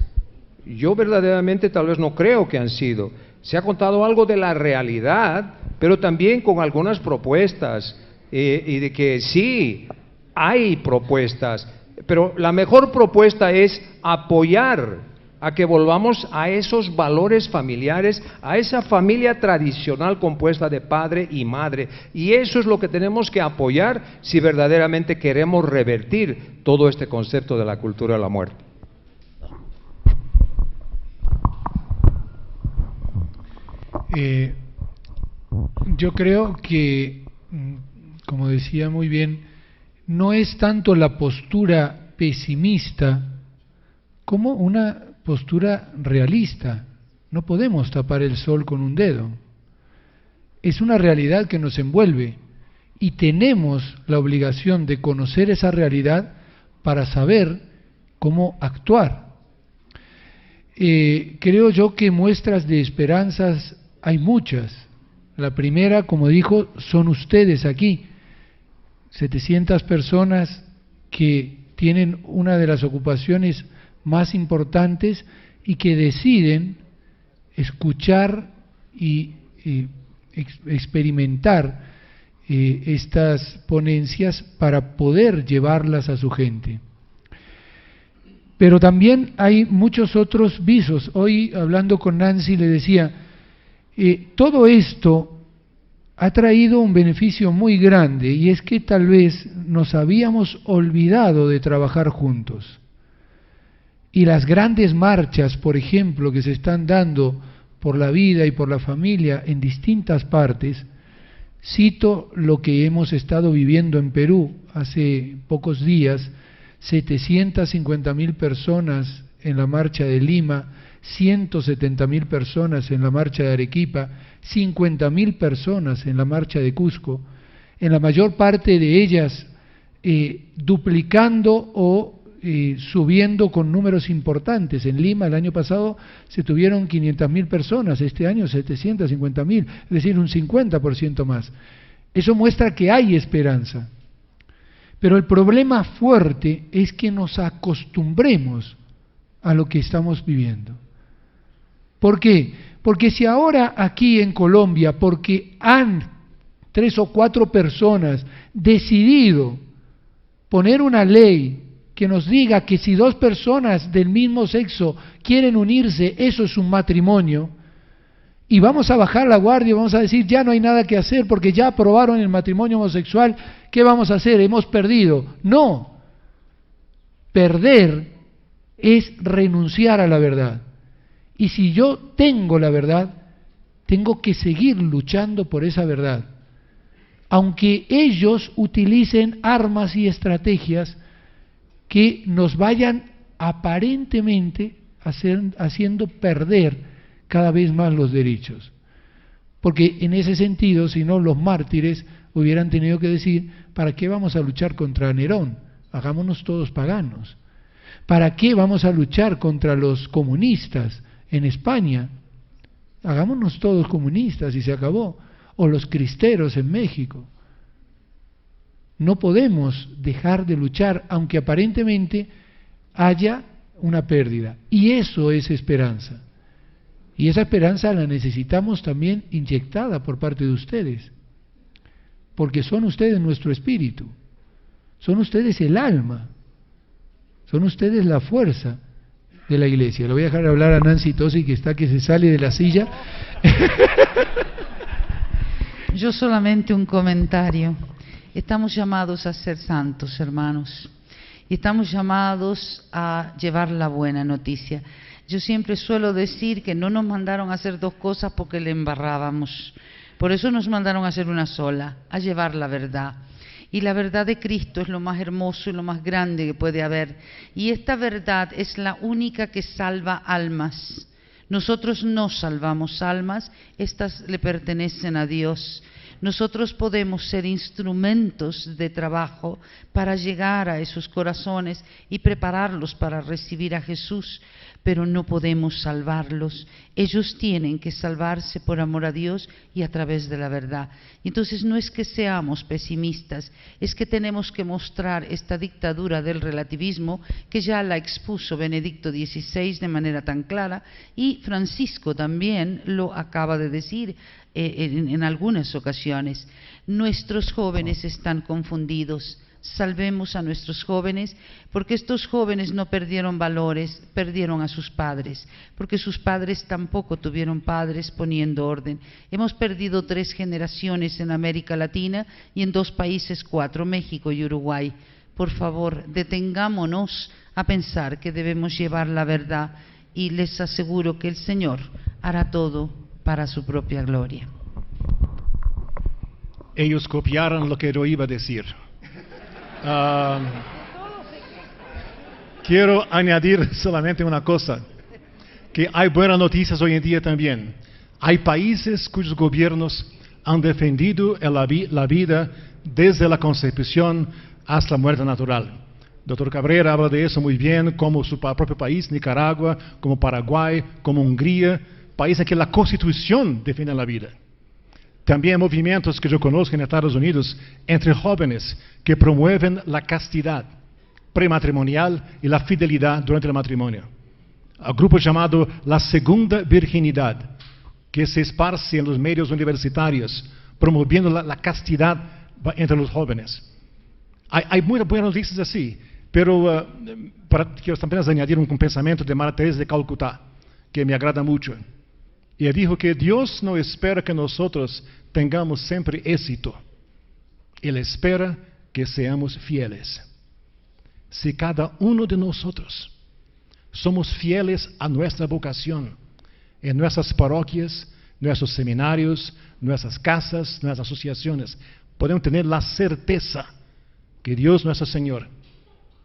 Yo verdaderamente tal vez no creo que han sido. Se ha contado algo de la realidad, pero también con algunas propuestas, y de que sí, hay propuestas, pero la mejor propuesta es apoyar a que volvamos a esos valores familiares, a esa familia tradicional compuesta de padre y madre, y eso es lo que tenemos que apoyar si verdaderamente queremos revertir todo este concepto de la cultura de la muerte. Yo creo que, como decía muy bien, no es tanto la postura pesimista como una postura realista. No podemos tapar el sol con un dedo. Es una realidad que nos envuelve y tenemos la obligación de conocer esa realidad para saber cómo actuar. Creo yo que muestras de esperanzas hay muchas. La primera, como dijo, son ustedes aquí, 700 personas que tienen una de las ocupaciones más importantes y que deciden escuchar y experimentar estas ponencias para poder llevarlas a su gente. Pero también hay muchos otros visos. Hoy, hablando con Nancy, le decía, todo esto ha traído un beneficio muy grande, y es que tal vez nos habíamos olvidado de trabajar juntos. Y las grandes marchas, por ejemplo, que se están dando por la vida y por la familia en distintas partes, cito lo que hemos estado viviendo en Perú hace pocos días, 750.000 personas en la marcha de Lima, 170.000 personas en la marcha de Arequipa, 50.000 personas en la marcha de Cusco, en la mayor parte de ellas duplicando o subiendo con números importantes. En Lima el año pasado se tuvieron 500.000 personas, este año 750.000, es decir, un 50% más. Eso muestra que hay esperanza. Pero el problema fuerte es que nos acostumbremos a lo que estamos viviendo. ¿Por qué? Porque si ahora aquí en Colombia, porque han 3 o 4 personas decidido poner una ley que nos diga que si 2 personas del mismo sexo quieren unirse, eso es un matrimonio, y vamos a bajar la guardia y vamos a decir, ya no hay nada que hacer porque ya aprobaron el matrimonio homosexual, ¿qué vamos a hacer? Hemos perdido. No, perder es renunciar a la verdad. Y si yo tengo la verdad, tengo que seguir luchando por esa verdad. Aunque ellos utilicen armas y estrategias que nos vayan aparentemente haciendo perder cada vez más los derechos. Porque en ese sentido, si no, los mártires hubieran tenido que decir, ¿para qué vamos a luchar contra Nerón? Hagámonos todos paganos. ¿Para qué vamos a luchar contra los comunistas en España? Hagámonos todos comunistas y se acabó. O los cristeros en México. No podemos dejar de luchar, aunque aparentemente haya una pérdida. Y eso es esperanza. Y esa esperanza la necesitamos también inyectada por parte de ustedes. Porque son ustedes nuestro espíritu. Son ustedes el alma. Son ustedes la fuerza de la iglesia. Le voy a dejar hablar a Nancy Tosi, que está que se sale de la silla. Yo solamente un comentario. Estamos llamados a ser santos, hermanos, y estamos llamados a llevar la buena noticia. Yo siempre suelo decir que no nos mandaron a hacer 2 cosas porque le embarrábamos. Por eso nos mandaron a hacer una sola, a llevar la verdad. Y la verdad de Cristo es lo más hermoso y lo más grande que puede haber. Y esta verdad es la única que salva almas. Nosotros no salvamos almas, estas le pertenecen a Dios. Nosotros podemos ser instrumentos de trabajo para llegar a esos corazones y prepararlos para recibir a Jesús, pero no podemos salvarlos. Ellos tienen que salvarse por amor a Dios y a través de la verdad. Entonces no es que seamos pesimistas, es que tenemos que mostrar esta dictadura del relativismo que ya la expuso Benedicto XVI de manera tan clara, y Francisco también lo acaba de decir en algunas ocasiones. Nuestros jóvenes están confundidos. Salvemos a nuestros jóvenes, porque estos jóvenes no perdieron valores, perdieron a sus padres, porque sus padres tampoco tuvieron padres poniendo orden. Hemos perdido 3 generaciones en América Latina y en 2 países 4, México y Uruguay. Por favor, detengámonos a pensar que debemos llevar la verdad, y les aseguro que el Señor hará todo para su propia gloria. Ellos copiaron lo que yo iba a decir. Quiero añadir solamente una cosa, que hay buenas noticias hoy en día también. Hay países cuyos gobiernos han defendido la vida desde la concepción hasta la muerte natural. Dr. Cabrera habla de eso muy bien, como su propio país, Nicaragua, como Paraguay, como Hungría, países en que la Constitución defiende la vida. También movimientos que yo conozco en Estados Unidos entre jóvenes que promueven la castidad prematrimonial y la fidelidad durante el matrimonio. Un grupo llamado La Segunda Virginidad, que se esparce en los medios universitarios, promoviendo la castidad entre los jóvenes. Hay muy buenas noticias así, pero quiero también añadir un pensamiento de Madre Teresa de Calcuta, que me agrada mucho. Ella dijo que Dios no espera que nosotros tengamos siempre éxito. Él espera que seamos fieles. Si cada uno de nosotros somos fieles a nuestra vocación, en nuestras parroquias, nuestros seminarios, nuestras casas, nuestras asociaciones, podemos tener la certeza que Dios nuestro Señor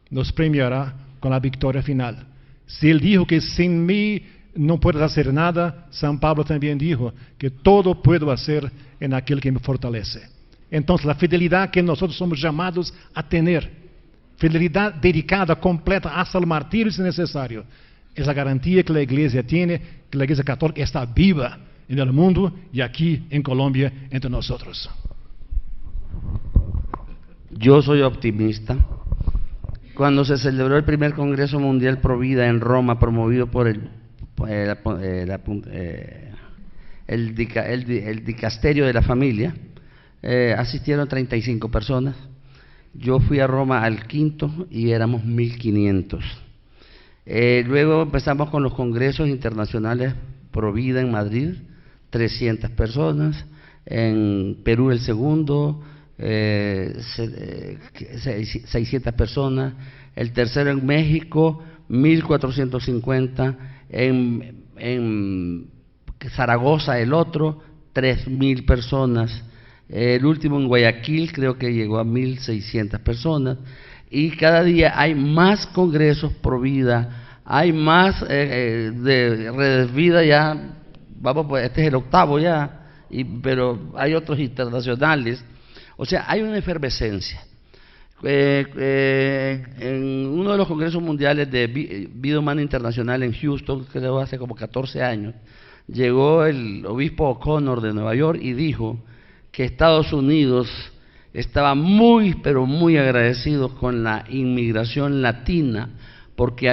nos premiará con la victoria final. Si Él dijo que sin mí no puedes hacer nada, San Pablo también dijo que todo puedo hacer en aquel que me fortalece. Entonces la fidelidad que nosotros somos llamados a tener, fidelidad dedicada, completa, hasta el martirio si necesario, es la garantía que la Iglesia tiene, que la Iglesia Católica está viva en el mundo y aquí en Colombia entre nosotros. Yo soy optimista. Cuando se celebró el primer Congreso Mundial Pro Vida en Roma, promovido por el Dicasterio de la Familia, asistieron 35 personas. Yo fui a Roma al quinto y éramos 1500. Luego empezamos con los congresos internacionales Pro Vida en Madrid, 300 personas. En Perú el segundo, 600 personas. El tercero en México, 1450. En Zaragoza el otro, 3000 personas. El último en Guayaquil creo que llegó a 1600 personas. Y cada día hay más congresos pro vida, hay más de redes vida ya. Vamos, pues este es el octavo ya, pero hay otros internacionales. O sea, hay una efervescencia. En uno de los congresos mundiales de Vida Humana Internacional en Houston, creo hace como 14 años, llegó el obispo O'Connor de Nueva York y dijo que Estados Unidos estaba muy, pero muy agradecido con la inmigración latina, porque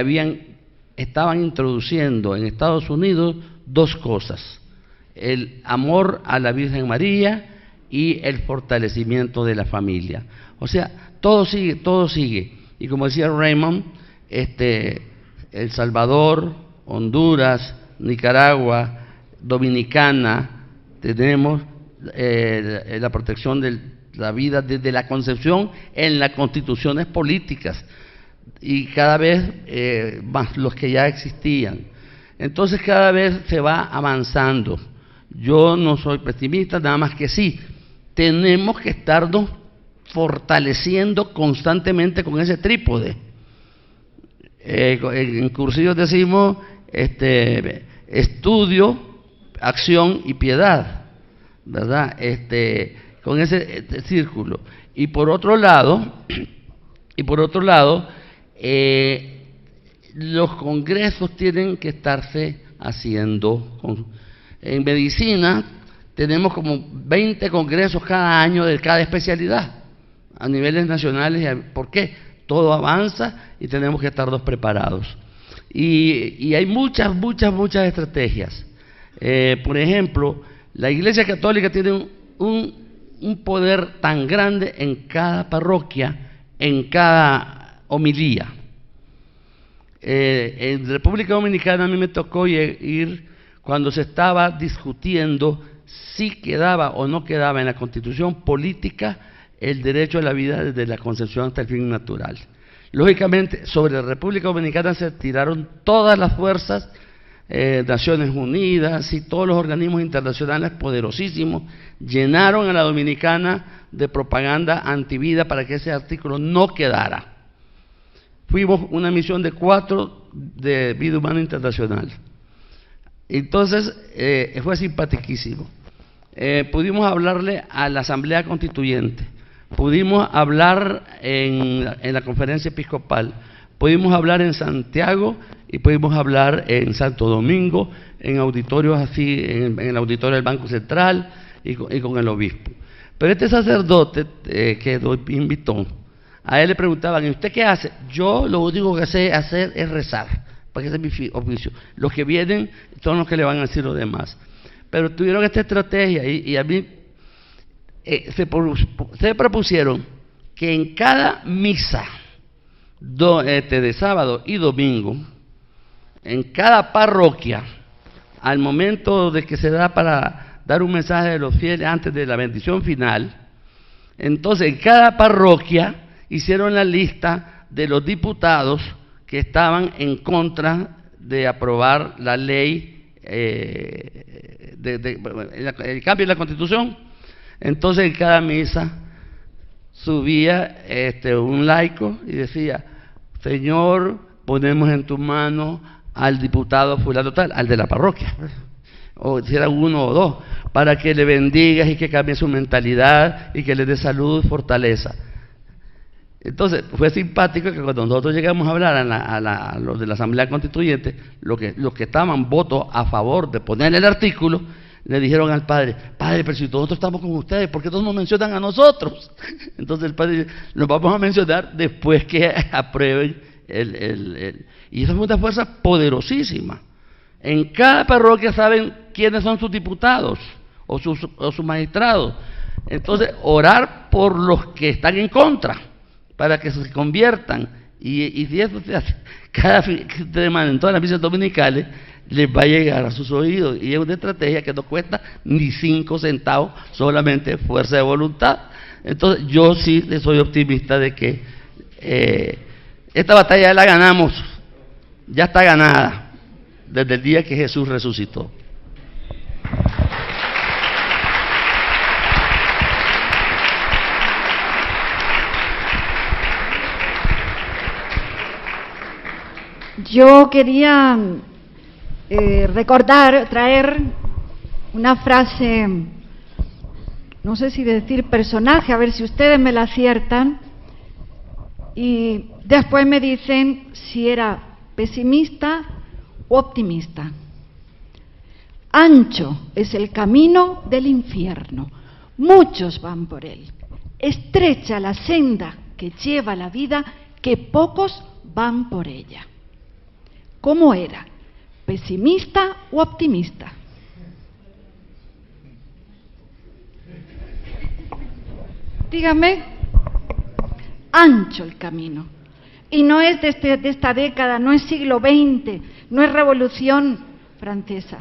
estaban introduciendo en Estados Unidos dos cosas: el amor a la Virgen María y el fortalecimiento de la familia. O sea, todo sigue, todo sigue. Y como decía Raymond, El Salvador, Honduras, Nicaragua, Dominicana, tenemos la protección de la vida desde la concepción en las constituciones políticas, y cada vez más los que ya existían. Entonces cada vez se va avanzando. Yo no soy pesimista, nada más que sí, tenemos que estarnos fortaleciendo constantemente con ese trípode. En cursillos decimos estudio, acción y piedad, ¿verdad? Con ese círculo. Y por otro lado, los congresos tienen que estarse haciendo. En medicina tenemos como 20 congresos cada año de cada especialidad a niveles nacionales. ¿Por qué? Todo avanza y tenemos que estar preparados. Y hay muchas estrategias. Por ejemplo, la Iglesia Católica tiene un poder tan grande en cada parroquia, en cada homilía. En República Dominicana a mí me tocó ir cuando se estaba discutiendo si quedaba o no quedaba en la Constitución política el derecho a la vida desde la concepción hasta el fin natural. Lógicamente, sobre la República Dominicana se tiraron todas las fuerzas, Naciones Unidas y todos los organismos internacionales poderosísimos, llenaron a la dominicana de propaganda antivida para que ese artículo no quedara. Fuimos una misión de 4 de Vida Humana Internacional. Entonces, fue simpaticísimo. Pudimos hablarle a la Asamblea Constituyente, pudimos hablar en la Conferencia Episcopal, pudimos hablar en Santiago y pudimos hablar en Santo Domingo, en auditorios así, en el auditorio del Banco Central y con el obispo. Pero este sacerdote que nos invitó, a él le preguntaban: ¿y usted qué hace? Yo lo único que sé hacer es rezar, porque ese es mi oficio. Los que vienen son los que le van a decir los demás. Pero tuvieron esta estrategia y a mí se propusieron que en cada misa de sábado y domingo, en cada parroquia, al momento de que se da para dar un mensaje de los fieles antes de la bendición final, entonces en cada parroquia hicieron la lista de los diputados que estaban en contra de aprobar la ley, el cambio de la Constitución. Entonces en cada misa subía un laico y decía: Señor ponemos en tu mano al diputado fulano tal, al de la parroquia, o si era uno o dos, para que le bendigas y que cambie su mentalidad y que le dé salud, fortaleza. Entonces, fue simpático que cuando nosotros llegamos a hablar a los de la Asamblea Constituyente, los que estaban votos a favor de poner el artículo, le dijeron al padre, padre, pero si nosotros estamos con ustedes, ¿por qué todos nos mencionan a nosotros? Entonces el padre dice, los vamos a mencionar después que aprueben y eso es una fuerza poderosísima. En cada parroquia saben quiénes son sus diputados o sus magistrados. Entonces, orar por los que están en contra, para que se conviertan, y si eso se hace cada fin de semana en todas las misas dominicales, les va a llegar a sus oídos, y es una estrategia que no cuesta ni 5 centavos, solamente fuerza de voluntad. Entonces yo sí soy optimista de que esta batalla ya la ganamos, ya está ganada desde el día que Jesús resucitó. Yo quería traer una frase, no sé si decir personaje, a ver si ustedes me la aciertan, y después me dicen si era pesimista o optimista. Ancho es el camino del infierno, muchos van por él. Estrecha la senda que lleva la vida, que pocos van por ella. ¿Cómo era? ¿Pesimista o optimista? Dígame. Ancho el camino. Y no es de esta década, no es siglo XX, no es Revolución Francesa.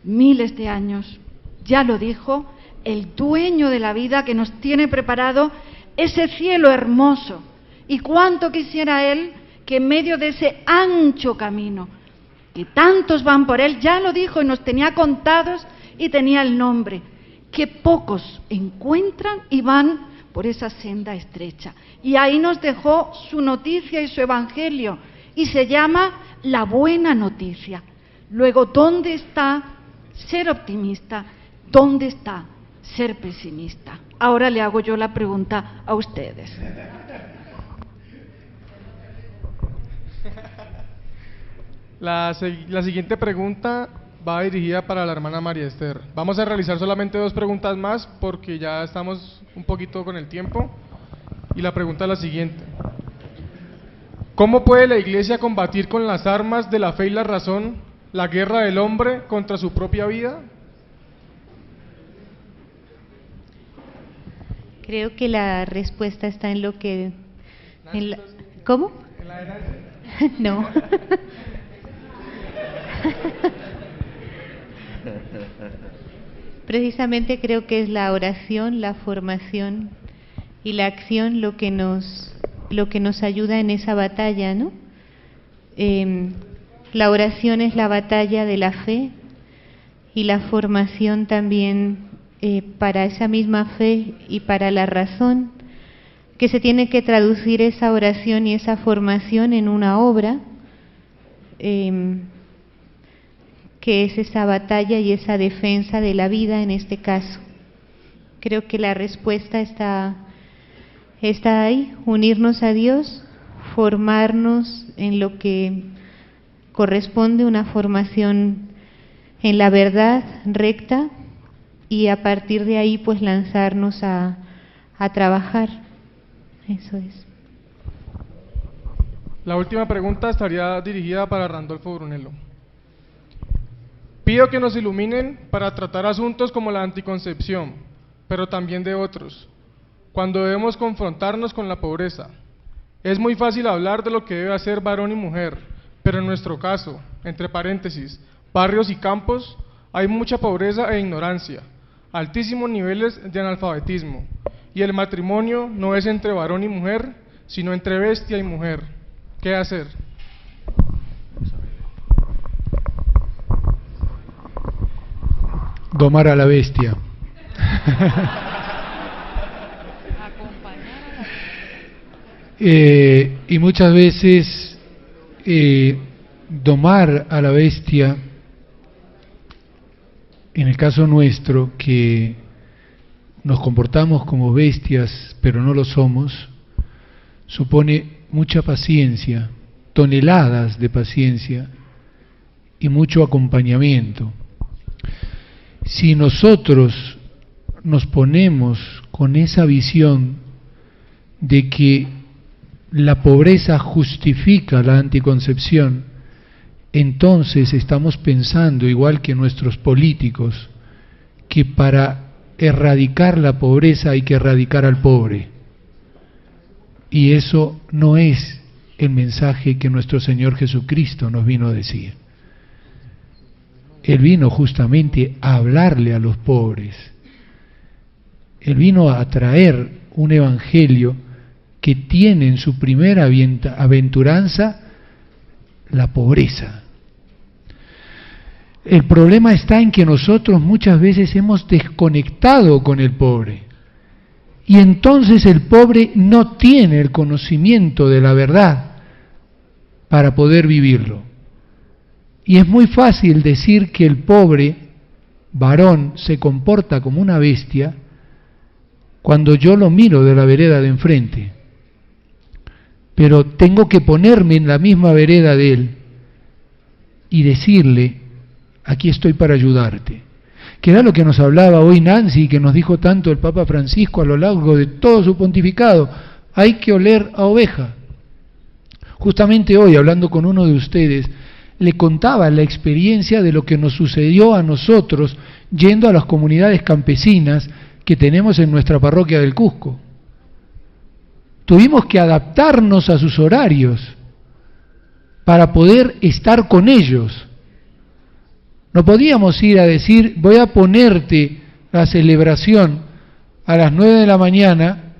Miles de años. Ya lo dijo el dueño de la vida, que nos tiene preparado ese cielo hermoso. Y cuánto quisiera él que en medio de ese ancho camino, que tantos van por él, ya lo dijo y nos tenía contados y tenía el nombre, que pocos encuentran y van por esa senda estrecha. Y ahí nos dejó su noticia y su evangelio, y se llama la buena noticia. Luego, ¿dónde está ser optimista? ¿Dónde está ser pesimista? Ahora le hago yo la pregunta a ustedes. La siguiente pregunta va dirigida para la hermana María Esther. Vamos a realizar solamente 2 preguntas más porque ya estamos un poquito con el tiempo. Y la pregunta es la siguiente. ¿Cómo puede la Iglesia combatir con las armas de la fe y la razón la guerra del hombre contra su propia vida? Creo que la respuesta está en lo que... ¿Cómo? ¿En la de Nancy? No. Precisamente creo que es la oración, la formación y la acción lo que nos ayuda en esa batalla, ¿no? La oración es la batalla de la fe y la formación también para esa misma fe y para la razón, que se tiene que traducir esa oración y esa formación en una obra, que es esa batalla y esa defensa de la vida en este caso. Creo que la respuesta está ahí, unirnos a Dios, formarnos en lo que corresponde, una formación en la verdad recta, y a partir de ahí pues lanzarnos a trabajar. Eso es. La última pregunta estaría dirigida para Randolfo Brunello. Pido que nos iluminen para tratar asuntos como la anticoncepción, pero también de otros, cuando debemos confrontarnos con la pobreza. Es muy fácil hablar de lo que debe hacer varón y mujer, pero en nuestro caso, entre paréntesis, barrios y campos, hay mucha pobreza e ignorancia, altísimos niveles de analfabetismo, y el matrimonio no es entre varón y mujer, sino entre bestia y mujer. ¿Qué hacer? Domar a la bestia. Y muchas veces domar a la bestia, en el caso nuestro, que nos comportamos como bestias, pero no lo somos, supone mucha paciencia, toneladas de paciencia y mucho acompañamiento. Si nosotros nos ponemos con esa visión de que la pobreza justifica la anticoncepción, entonces estamos pensando, igual que nuestros políticos, que para erradicar la pobreza hay que erradicar al pobre. Y eso no es el mensaje que nuestro Señor Jesucristo nos vino a decir. Él vino justamente a hablarle a los pobres. Él vino a traer un evangelio que tiene en su primera aventuranza la pobreza. El problema está en que nosotros muchas veces hemos desconectado con el pobre. Y entonces el pobre no tiene el conocimiento de la verdad para poder vivirlo. Y es muy fácil decir que el pobre varón se comporta como una bestia cuando yo lo miro de la vereda de enfrente. Pero tengo que ponerme en la misma vereda de él y decirle, aquí estoy para ayudarte. Que era lo que nos hablaba hoy Nancy y que nos dijo tanto el Papa Francisco a lo largo de todo su pontificado. Hay que oler a oveja. Justamente hoy, hablando con uno de ustedes, le contaba la experiencia de lo que nos sucedió a nosotros yendo a las comunidades campesinas que tenemos en nuestra parroquia del Cusco. Tuvimos que adaptarnos a sus horarios para poder estar con ellos. No podíamos ir a decir, voy a ponerte la celebración a las 9 de la mañana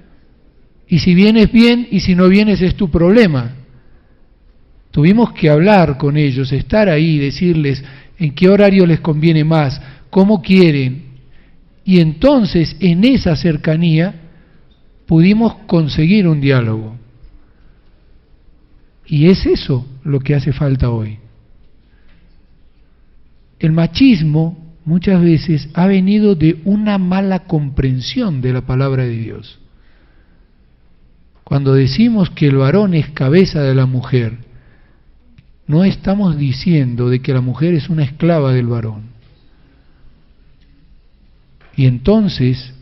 y si vienes bien y si no vienes es tu problema. Tuvimos que hablar con ellos, estar ahí, decirles en qué horario les conviene más, cómo quieren. Y entonces en esa cercanía pudimos conseguir un diálogo. Y es eso lo que hace falta hoy. El machismo muchas veces ha venido de una mala comprensión de la palabra de Dios. Cuando decimos que el varón es cabeza de la mujer, no estamos diciendo de que la mujer es una esclava del varón. Y entonces,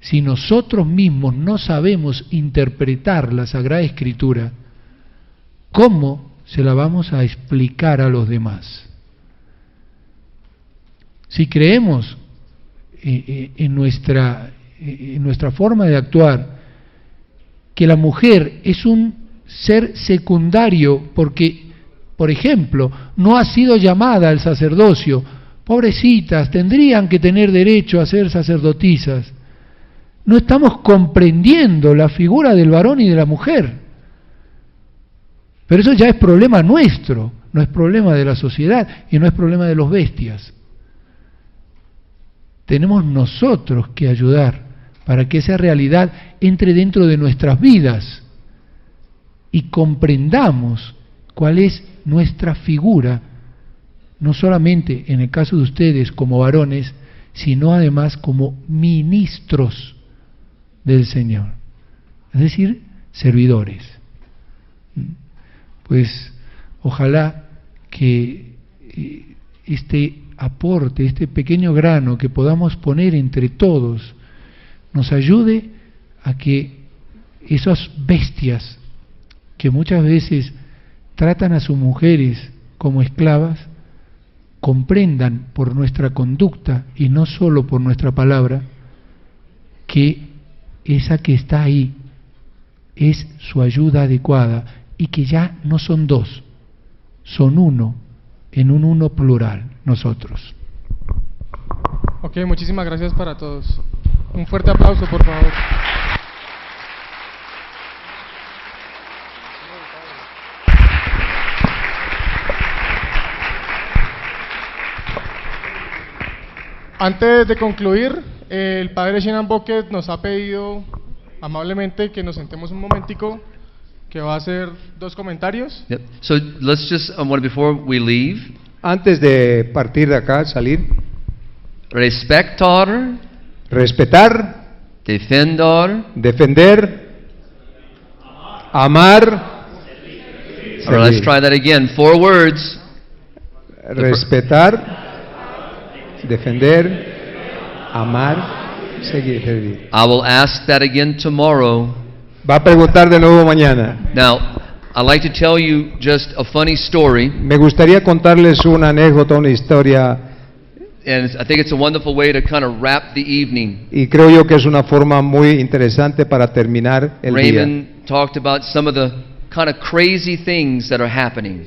si nosotros mismos no sabemos interpretar la Sagrada Escritura, ¿cómo se la vamos a explicar a los demás? Si creemos en nuestra forma de actuar que la mujer es un ser secundario porque, por ejemplo, no ha sido llamada al sacerdocio, pobrecitas, tendrían que tener derecho a ser sacerdotisas, no estamos comprendiendo la figura del varón y de la mujer. Pero eso ya es problema nuestro, no es problema de la sociedad y no es problema de los bestias. Tenemos nosotros que ayudar para que esa realidad entre dentro de nuestras vidas y comprendamos cuál es nuestra figura, no solamente en el caso de ustedes como varones, sino además como ministros del Señor, es decir, servidores. Pues ojalá que este aporte, este pequeño grano que podamos poner entre todos, nos ayude a que esas bestias que muchas veces tratan a sus mujeres como esclavas, comprendan por nuestra conducta y no solo por nuestra palabra, que esa que está ahí es su ayuda adecuada y que ya no son dos, son uno, en un uno plural, nosotros. Ok, muchísimas gracias para todos. Un fuerte aplauso, por favor. Antes de concluir, el padre Shenan Bocket nos ha pedido amablemente que nos sentemos un momentico, que va a hacer 2 comentarios. Yep. So let's just, before we leave, Antes de partir de acá, salir, respectar, respetar, defender. defender, amar, All right, let's seguir. try that again. 4 words. Respetar, defender, amar, seguir, servir. I will ask that again tomorrow. Va a preguntar de nuevo mañana. Now, I'd like to tell you just a funny story, Me gustaría contarles una anécdota, una historia, and I think it's a wonderful way to kind of wrap the evening. y creo yo que es una forma muy interesante para terminar el día. Raymond talked about some of the kind of crazy things that are happening.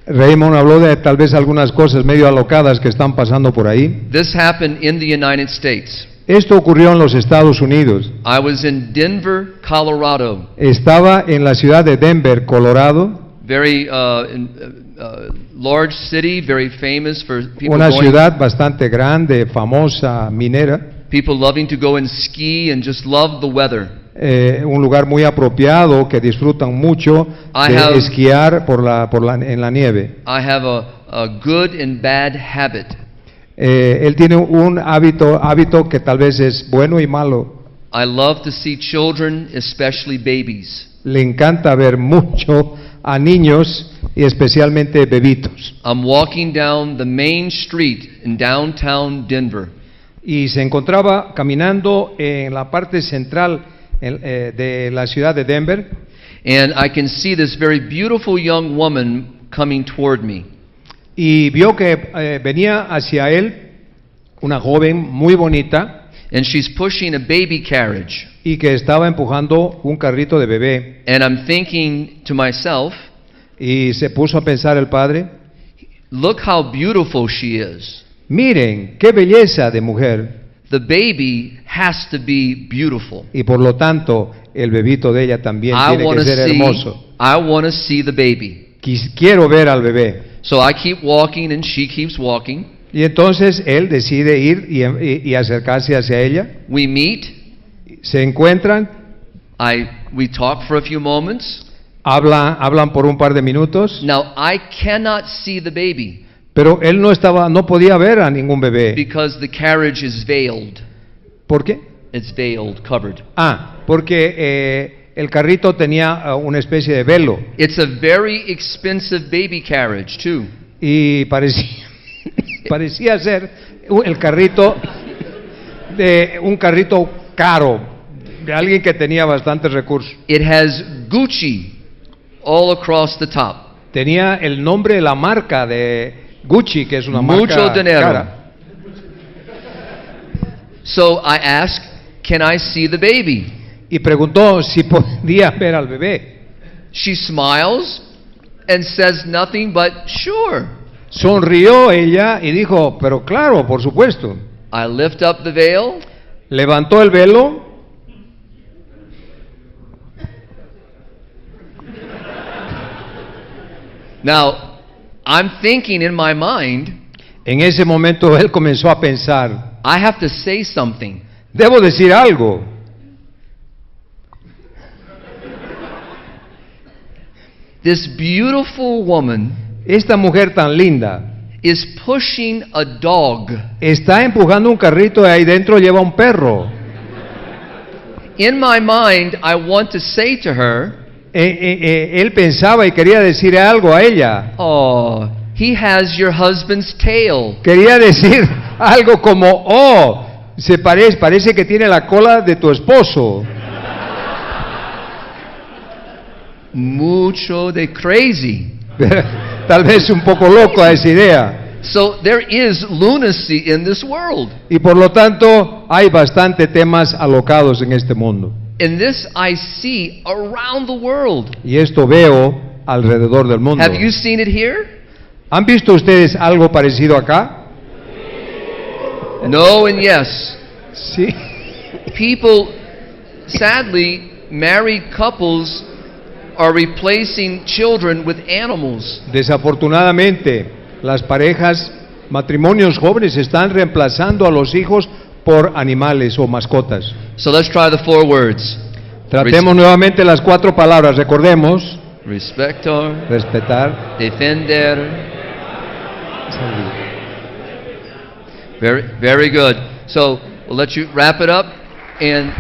Raymond habló de tal vez algunas cosas medio alocadas que están pasando por ahí. This happened in the United States. Esto ocurrió en los Estados Unidos. I was in Denver, Colorado. Estaba en la ciudad de Denver, Colorado, Very large city, very famous for people una going, ciudad bastante grande, famosa, minera, people loving to go and ski and just love the weather. un lugar muy apropiado que disfrutan mucho I de have- esquiar en la nieve. I have a good and bad habit. Él tiene un hábito que tal vez es bueno y malo. I love to see children, especially babies. Le encanta ver mucho a niños y especialmente bebitos. I'm walking down the main street in downtown Denver, Y se encontraba caminando en la parte central de la ciudad de Denver, and I can see this very beautiful young woman coming toward me. y vio que venía hacia él una joven muy bonita And she's pushing a baby carriage. y que estaba empujando un carrito de bebé. And I'm thinking to myself, Y se puso a pensar el padre, look how beautiful she is. miren, qué belleza de mujer. The baby has to be beautiful. Y por lo tanto, el bebito de ella también I tiene want que to ser hermoso. see the baby. Quiero ver al bebé. So I keep walking and she keeps walking. Y entonces él decide ir y acercarse hacia ella. We meet. Se encuentran, We talk for a few moments. hablan por un par de minutos, Now I cannot see the baby pero él no podía ver a ningún bebé. because the carriage is veiled. ¿Por qué? It's veiled, covered. Porque el carrito tenía una especie de velo It's a very expensive baby carriage too. y parecía ser el carrito de un carrito caro, de alguien que tenía bastantes recursos. It has Gucci all across the top. Tenía el nombre de la marca de Gucci, que es una Mucho marca dinero. cara. So I ask, can I see the baby? Y preguntó si podía ver al bebé. She smiles and says nothing but sure. Sonrió ella y dijo, pero claro, por supuesto. I lift up the veil. Levantó el velo. Now, I'm thinking in my mind, En ese momento él comenzó a pensar, I have to say something. debo decir algo. This beautiful woman Esta mujer tan linda is pushing a dog. está empujando un carrito y ahí dentro lleva un perro. In my mind, I want to say to her, Él pensaba y quería decir algo a ella. oh, he has your husband's tail. Quería decir algo como, oh, parece que tiene la cola de tu esposo. Mucho de crazy. Tal vez un poco loco a esa idea. So there is lunacy in this world. Y por lo tanto hay bastante temas alocados en este mundo. And this I see around the world. Y esto veo alrededor del mundo. Have you seen it here? ¿Han visto ustedes algo parecido acá? No and yes. Sí. People, sadly, married couples are replacing children with animals. Desafortunadamente, las parejas, matrimonios jóvenes están reemplazando a los hijos por animales o mascotas. So let's try the 4 words. Tratemos nuevamente las 4 palabras. Recordemos: Respector, respetar, defender. servir. Very good. So we'll let you wrap it up and